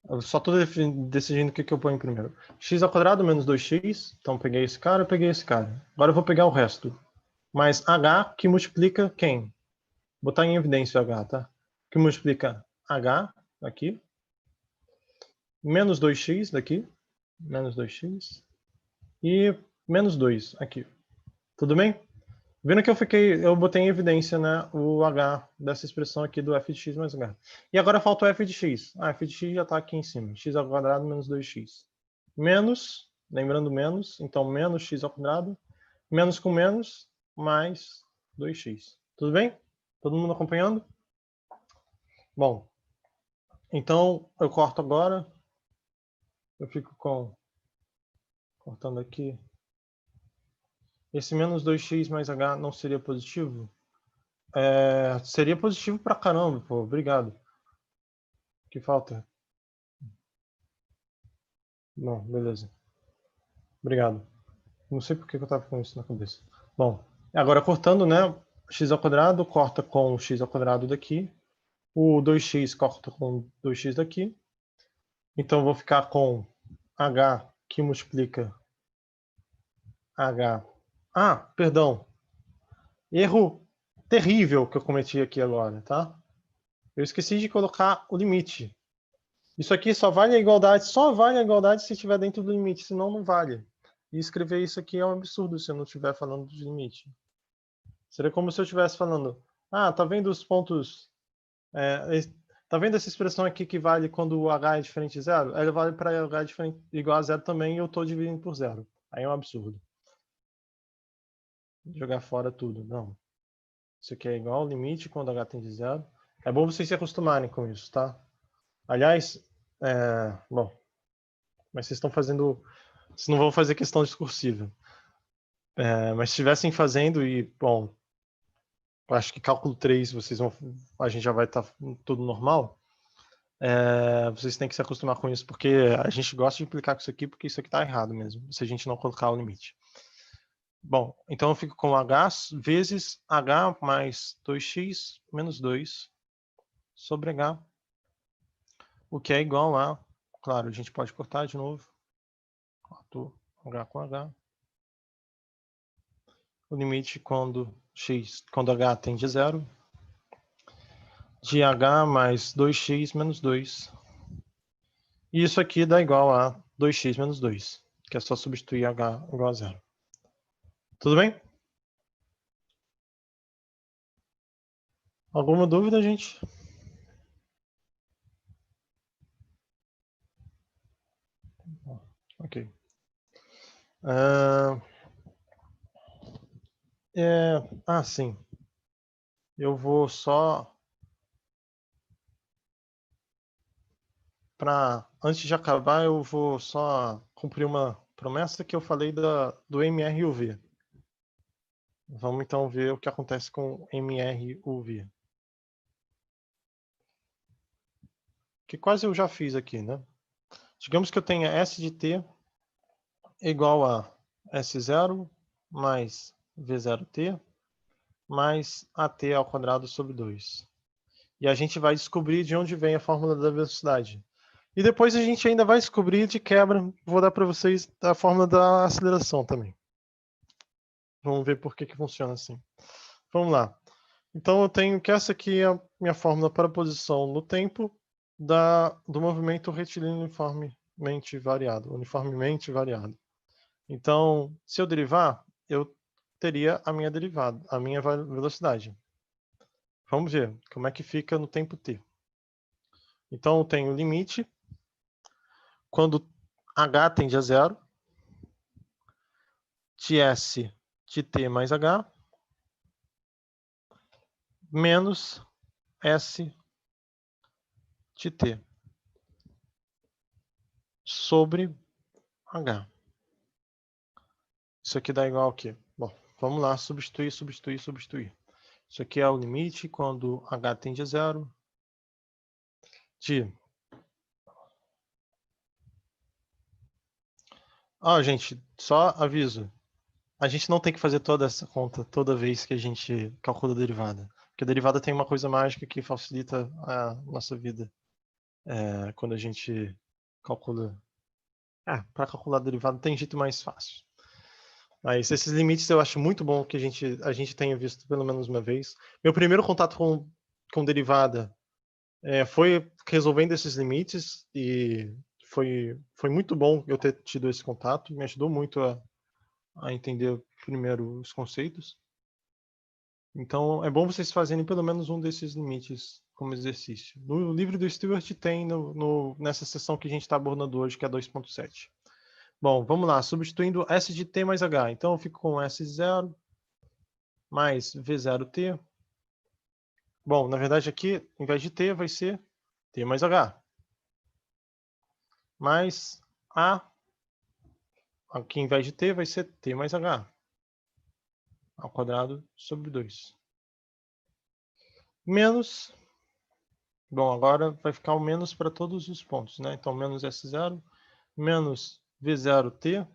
Eu só estou decidindo o que eu ponho primeiro. X ao quadrado menos 2x. Então peguei esse cara, eu peguei esse cara. Agora eu vou pegar o resto. Mais h que multiplica quem? Vou botar em evidência o h, tá? Que multiplica h aqui. Menos 2x daqui. Menos 2x. E menos 2 aqui. Tudo bem? Vendo que eu botei em evidência, né, o h dessa expressão aqui do f de x mais h. E agora falta o f de x. F de x já está aqui em cima. X ao quadrado menos 2x. Menos, lembrando menos, então menos x ao quadrado. Menos com menos, mais 2x. Tudo bem? Todo mundo acompanhando? Bom, então eu corto agora. Eu fico cortando aqui. Esse menos 2x mais h não seria positivo? Seria positivo pra caramba, pô. Obrigado. O que falta? Não, beleza. Obrigado. Não sei por que eu tava com isso na cabeça. Bom, agora cortando, né? X ao quadrado corta com o x ao quadrado daqui. O 2x corta com 2x daqui. Então eu vou ficar com h que multiplica h. Ah, perdão. Erro terrível que eu cometi aqui agora, tá? Eu esqueci de colocar o limite. Isso aqui só vale a igualdade se estiver dentro do limite, senão não vale. E escrever isso aqui é um absurdo se eu não estiver falando de limite. Seria como se eu estivesse falando, tá vendo os pontos, tá vendo essa expressão aqui que vale quando o h é diferente de zero? Ela vale para h igual a zero também e eu estou dividindo por zero. Aí é um absurdo. Jogar fora tudo, não. Isso aqui é igual ao limite quando h tende a zero. É bom vocês se acostumarem com isso, tá? Aliás, bom, mas vocês estão fazendo, vocês não vão fazer questão discursiva. Mas se estivessem fazendo e, bom, acho que cálculo 3 a gente já vai estar tudo normal. Vocês têm que se acostumar com isso, porque a gente gosta de implicar com isso aqui, porque isso aqui está errado mesmo, se a gente não colocar o limite. Bom, então eu fico com h vezes h mais 2x menos 2 sobre h, o que é igual a, claro, a gente pode cortar de novo, corto h com h, o limite quando h tende a zero, de h mais 2x menos 2. E isso aqui dá igual a 2x menos 2, que é só substituir h igual a zero. Tudo bem? Alguma dúvida, gente? Ok. Sim. Eu vou só... Antes de acabar, eu vou só cumprir uma promessa que eu falei do MR-UV. Vamos então ver o que acontece com MR-UV. Que quase eu já fiz aqui, né? Digamos que eu tenha S de T igual a S0 mais V0T mais AT ao quadrado sobre 2. E a gente vai descobrir de onde vem a fórmula da velocidade. E depois a gente ainda vai descobrir de quebra, vou dar para vocês a fórmula da aceleração também. Vamos ver por que funciona assim. Vamos lá. Então eu tenho que essa aqui é a minha fórmula para a posição no tempo do movimento retilíneo uniformemente variado. Então, se eu derivar, eu teria a minha derivada, a minha velocidade. Vamos ver como é que fica no tempo t. Então eu tenho limite. quando h tende a zero, de S de t mais h, menos S de t sobre h. Isso aqui dá igual ao quê? Bom, vamos lá, substituir. Isso aqui é o limite quando h tende a zero de... gente, só aviso. A gente não tem que fazer toda essa conta toda vez que a gente calcula a derivada. Porque a derivada tem uma coisa mágica que facilita a nossa vida. Quando a gente calcula... para calcular a derivada tem jeito mais fácil. Mas esses limites eu acho muito bom que a gente tenha visto pelo menos uma vez. Meu primeiro contato com derivada foi resolvendo esses limites e foi muito bom eu ter tido esse contato. Me ajudou muito a entender primeiro os conceitos. Então é bom vocês fazerem pelo menos um desses limites como exercício. No livro do Stewart tem nessa seção que a gente está abordando hoje, que é 2.7. Bom, vamos lá, substituindo S de t mais h. Então eu fico com S0 mais V0t. Bom, na verdade aqui, em vez de t, vai ser t mais h. Mais a, aqui em vez de t, vai ser t mais h. Ao quadrado sobre 2. Menos, bom, agora vai ficar o menos para todos os pontos, né? Então, menos S0, menos V0t,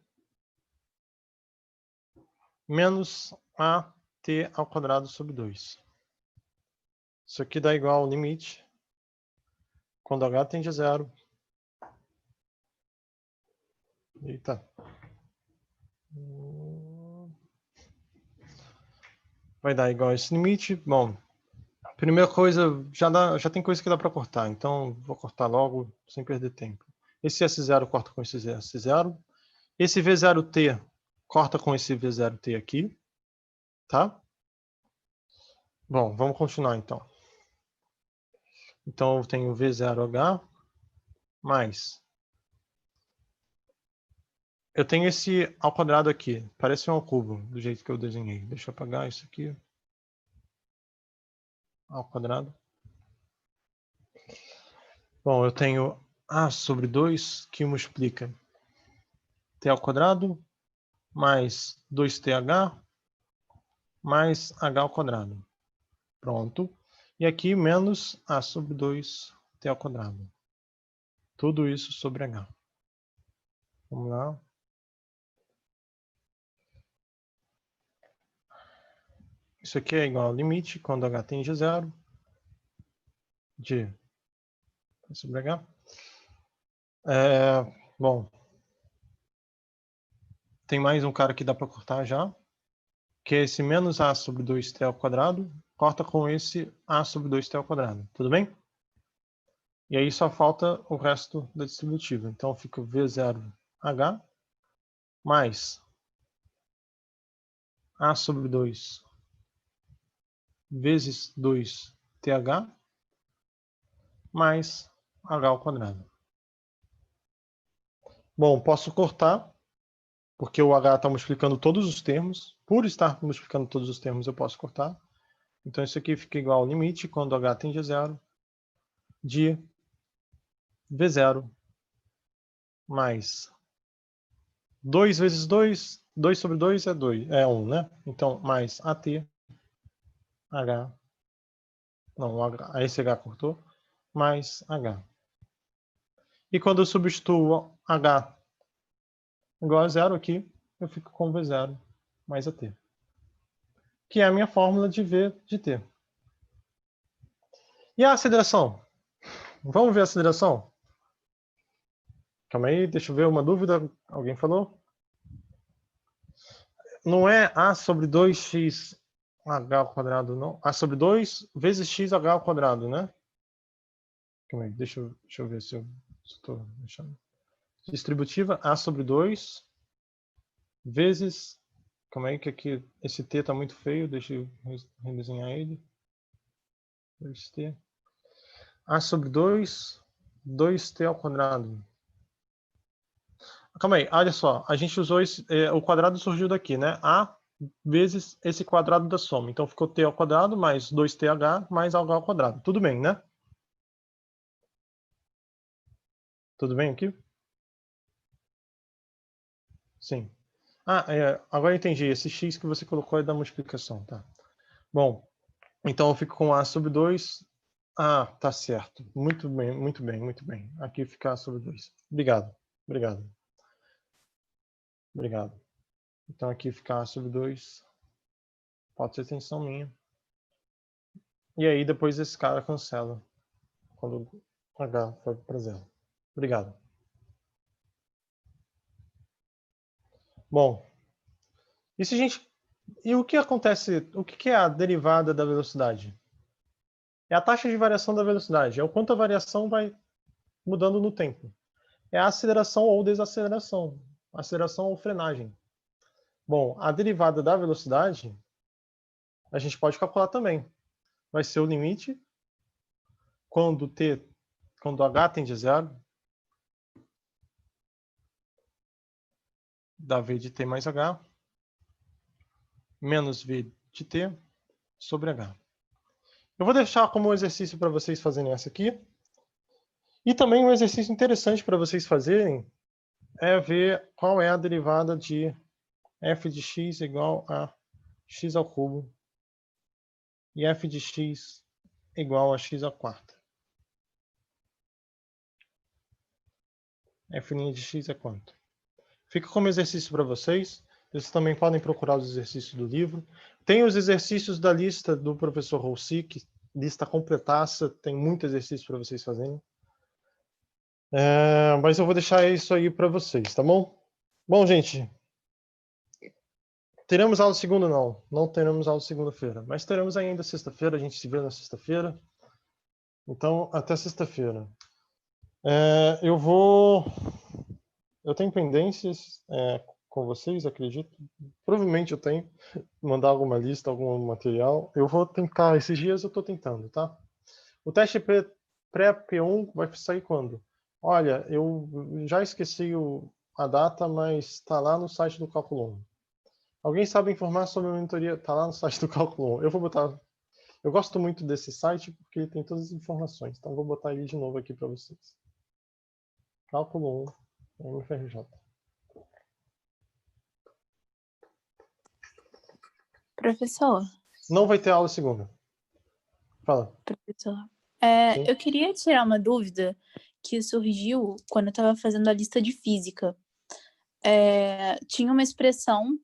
menos AT ao quadrado sobre 2. Isso aqui dá igual ao limite quando h tende a zero. Eita. Vai dar igual a esse limite. Bom, primeira coisa, já tem coisa que dá para cortar, então vou cortar logo, sem perder tempo. Esse S0 corta com esse S0. Esse V0t corta com esse V0t aqui, tá? Bom, vamos continuar então. Então eu tenho V0h mais... Eu tenho esse ao quadrado aqui, parece um cubo, do jeito que eu desenhei. Deixa eu apagar isso aqui. Ao quadrado. Bom, eu tenho a sobre 2 que multiplica t ao quadrado mais 2th mais h ao quadrado. Pronto. E aqui menos a sobre 2t ao quadrado. Tudo isso sobre h. Vamos lá. Isso aqui é igual ao limite quando h tende a zero de sobre h. Bom, tem mais um cara que dá para cortar já, que é esse menos a sobre 2t ao quadrado, corta com esse a sobre 2t ao quadrado, tudo bem? E aí só falta o resto da distributiva. Então fica V0h mais a sobre 2 vezes 2th mais h ao quadrado. Bom, posso cortar, porque o h está multiplicando todos os termos. Por estar multiplicando todos os termos, eu posso cortar. Então isso aqui fica igual ao limite, quando h tende a zero, de V0 mais 2 vezes 2, 2 sobre 2 é 1, né? Então, mais AT, H, não, esse H cortou, mais H. E quando eu substituo H igual a zero aqui, eu fico com V0 mais AT, que é a minha fórmula de V de T. E a aceleração? Vamos ver a aceleração? Calma aí, deixa eu ver uma dúvida. Alguém falou? Não é A sobre 2x h ao quadrado, não? A sobre 2 vezes x h ao quadrado, né? Calma aí, deixa eu ver se eu estou deixando. Distributiva A sobre 2 vezes... Calma aí, que aqui esse t está muito feio, deixa eu redesenhar ele. 2t. A sobre 2, 2t ao quadrado. calma aí, olha só. A gente usou o quadrado surgiu daqui, né? A vezes esse quadrado da soma. Então ficou t ao quadrado mais 2th mais h ao quadrado. Tudo bem, né? Tudo bem aqui? Sim. Agora eu entendi. Esse x que você colocou é da multiplicação, tá? Bom, então eu fico com a sobre 2. Ah, tá certo. Muito bem, muito bem, muito bem. Aqui fica a sobre 2. Obrigado. Obrigado. Obrigado. Então aqui fica a sobre 2. Pode ser tensão minha. E aí depois esse cara cancela. Quando h for para zero. Obrigado. Bom, e o que acontece? O que é a derivada da velocidade? É a taxa de variação da velocidade. É o quanto a variação vai mudando no tempo. É a aceleração ou desaceleração. Aceleração ou frenagem. Bom, a derivada da velocidade a gente pode calcular também. Vai ser o limite quando h tende a zero da v de t mais h menos v de t sobre h. Eu vou deixar como exercício para vocês fazerem essa aqui. E também um exercício interessante para vocês fazerem é ver qual é a derivada de f de x igual a x ao cubo e f de x igual a x à quarta. F' de x é quanto? Fica como exercício para vocês. Vocês também podem procurar os exercícios do livro. Tem os exercícios da lista do professor Roussic, lista completaça, tem muito exercício para vocês fazerem. Mas eu vou deixar isso aí para vocês, tá bom? Bom, gente, teremos aula segunda? Não, não teremos aula segunda-feira, mas teremos ainda sexta-feira, a gente se vê na sexta-feira. Então, até sexta-feira. Eu tenho pendências com vocês, acredito. Provavelmente eu tenho. Mandar alguma lista, algum material. Eu vou tentar, esses dias eu estou tentando, tá? O teste pré-P1 vai sair quando? Olha, eu já esqueci a data, mas está lá no site do Cálculo 1. Alguém sabe informar sobre a monitoria? Está lá no site do Cálculo 1. Eu vou botar. Eu gosto muito desse site porque ele tem todas as informações. Então vou botar ele de novo aqui para vocês. Cálculo 1, MFRJ. Professor, Não vai ter aula segunda. Fala. professor, Sim. eu queria tirar uma dúvida que surgiu quando eu estava fazendo a lista de física. Tinha uma expressão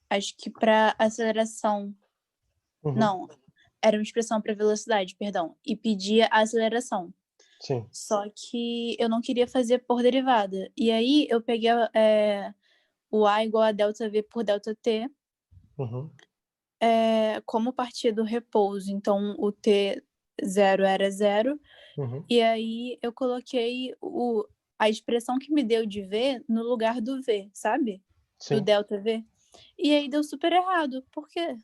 acho que para aceleração. Uhum. Não, era uma expressão para velocidade, perdão, e pedia a aceleração. Sim. Só que eu não queria fazer por derivada. E aí eu peguei o A igual a ΔV por ΔT Uhum. como partia do repouso. Então o T0 era 0. Uhum. E aí eu coloquei a expressão que me deu de V no lugar do V, sabe? Sim. Do ΔV. E aí deu super errado. Por quê?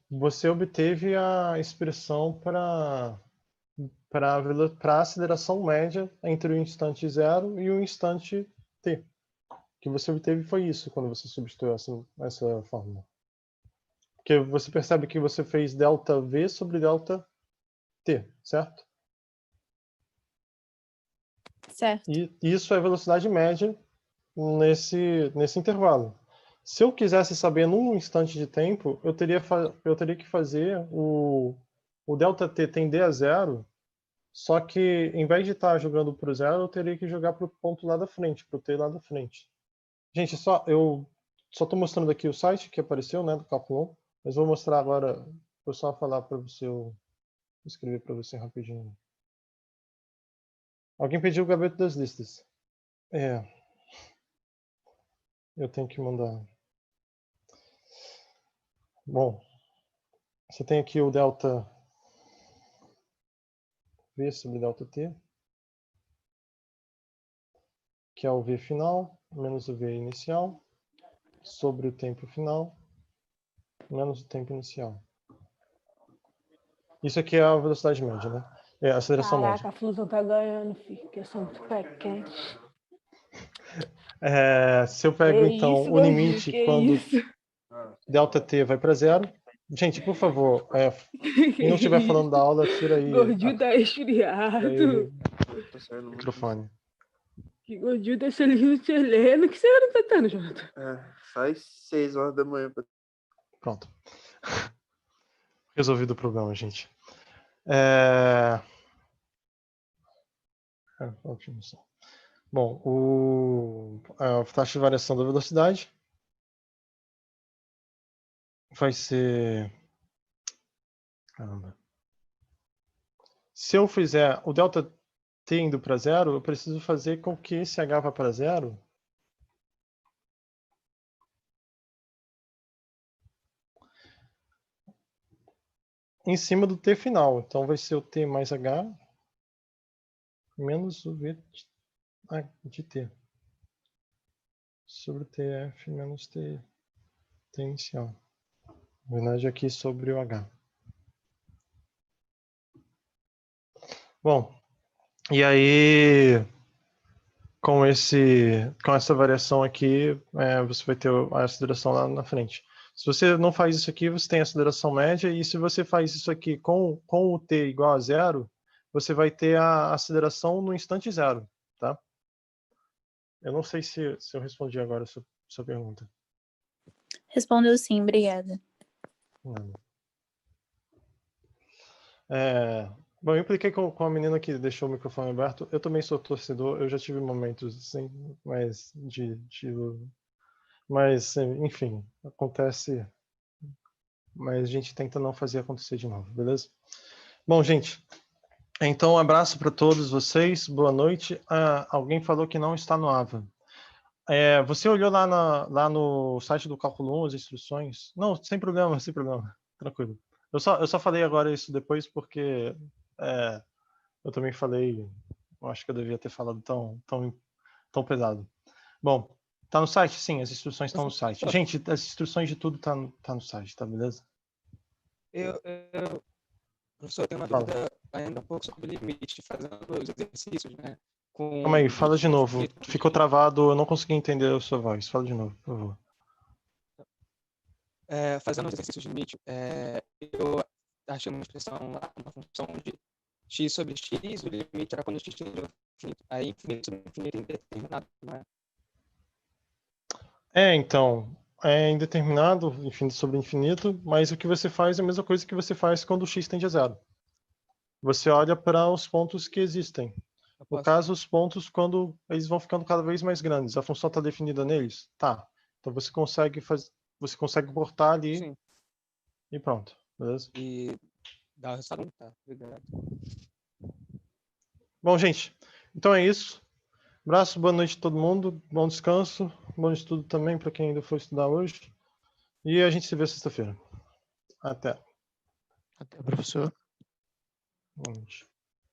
Você obteve a expressão para a aceleração média entre o instante 0 e o instante t. O que você obteve foi isso quando você substituiu essa fórmula. Porque você percebe que você fez ΔV sobre ΔT, certo? Certo. E isso é velocidade média nesse intervalo. Se eu quisesse saber num instante de tempo, eu teria que fazer o ΔT tender a zero, só que em vez de estar jogando para o zero, eu teria que jogar para o ponto lá da frente, para o T lá da frente. Gente, eu só estou mostrando aqui o site que apareceu, né, do Cálculo 1, mas vou mostrar agora, vou só falar para você, eu escrever para você rapidinho. Alguém pediu o gabinete das listas. Eu tenho que mandar. Bom, você tem aqui o delta V sobre delta T, que é o V final, menos o V inicial, sobre o tempo final, menos o tempo inicial. Isso aqui é a velocidade média, né? É, aceleração Caraca, média. a Flusão tá ganhando, filho. Porque eu sou muito pé quente. Se eu pego, Que então, isso, o gordinho, limite que quando isso? ΔT vai para zero. Gente, por favor, Que quem não estiver falando da isso? aula, tira aí Gordinho tá tira resfriado. ele o microfone. Que gordinho tá saindo chileno. Que você tá tendo, Jonathan? Faz 6 horas da manhã. Pronto. Resolvido o problema, gente. É, ótimo. Bom, a taxa de variação da velocidade vai ser... Caramba. Se eu fizer o ΔT indo para zero, eu preciso fazer com que esse H vá para zero em cima do T final. Então vai ser o T mais H menos o V de T sobre o TF menos T inicial. Na verdade, aqui sobre o H. Bom, e aí com essa variação aqui, você vai ter a aceleração lá na frente. Se você não faz isso aqui, você tem a aceleração média, e se você faz isso aqui com o t igual a zero, você vai ter a aceleração no instante zero, tá? Eu não sei se eu respondi agora a sua pergunta. Respondeu sim, obrigada. Bom, eu impliquei com a menina que deixou o microfone aberto. Eu também sou torcedor, eu já tive momentos assim, mas mas, enfim, acontece, mas a gente tenta não fazer acontecer de novo, beleza? Bom, gente, então um abraço para todos vocês, boa noite. Alguém falou que não está no AVA. Você olhou lá no site do Cálculo 1 as instruções? Não, sem problema, tranquilo. Eu só falei agora isso depois porque eu também falei, eu acho que eu devia ter falado tão pesado. Bom, tá no site? Sim, as instruções estão no site. Gente, as instruções de tudo tá no site, tá beleza? Professor, eu tenho uma dúvida ainda um pouco sobre o limite, fazendo os exercícios, né? Calma aí, fala de novo. Ficou travado, eu não consegui entender a sua voz. Fala de novo, por favor. Fazendo os exercícios de limite, eu achei uma expressão lá, uma função de x sobre x, o limite era quando x tende ao infinito. Aí infinito sobre infinito é indeterminado, não é? Então, é indeterminado, infinito sobre infinito, mas o que você faz é a mesma coisa que você faz quando o x tende a zero. Você olha para os pontos que existem. No caso, os pontos, quando eles vão ficando cada vez mais grandes, a função está definida neles? Tá. Então você consegue cortar ali. Sim. E pronto, beleza? E dá o resultado. Tá, obrigado. Bom, gente, então é isso. Abraço, boa noite a todo mundo, bom descanso, bom estudo também para quem ainda for estudar hoje. E a gente se vê sexta-feira. Até. Até, professor. Boa noite.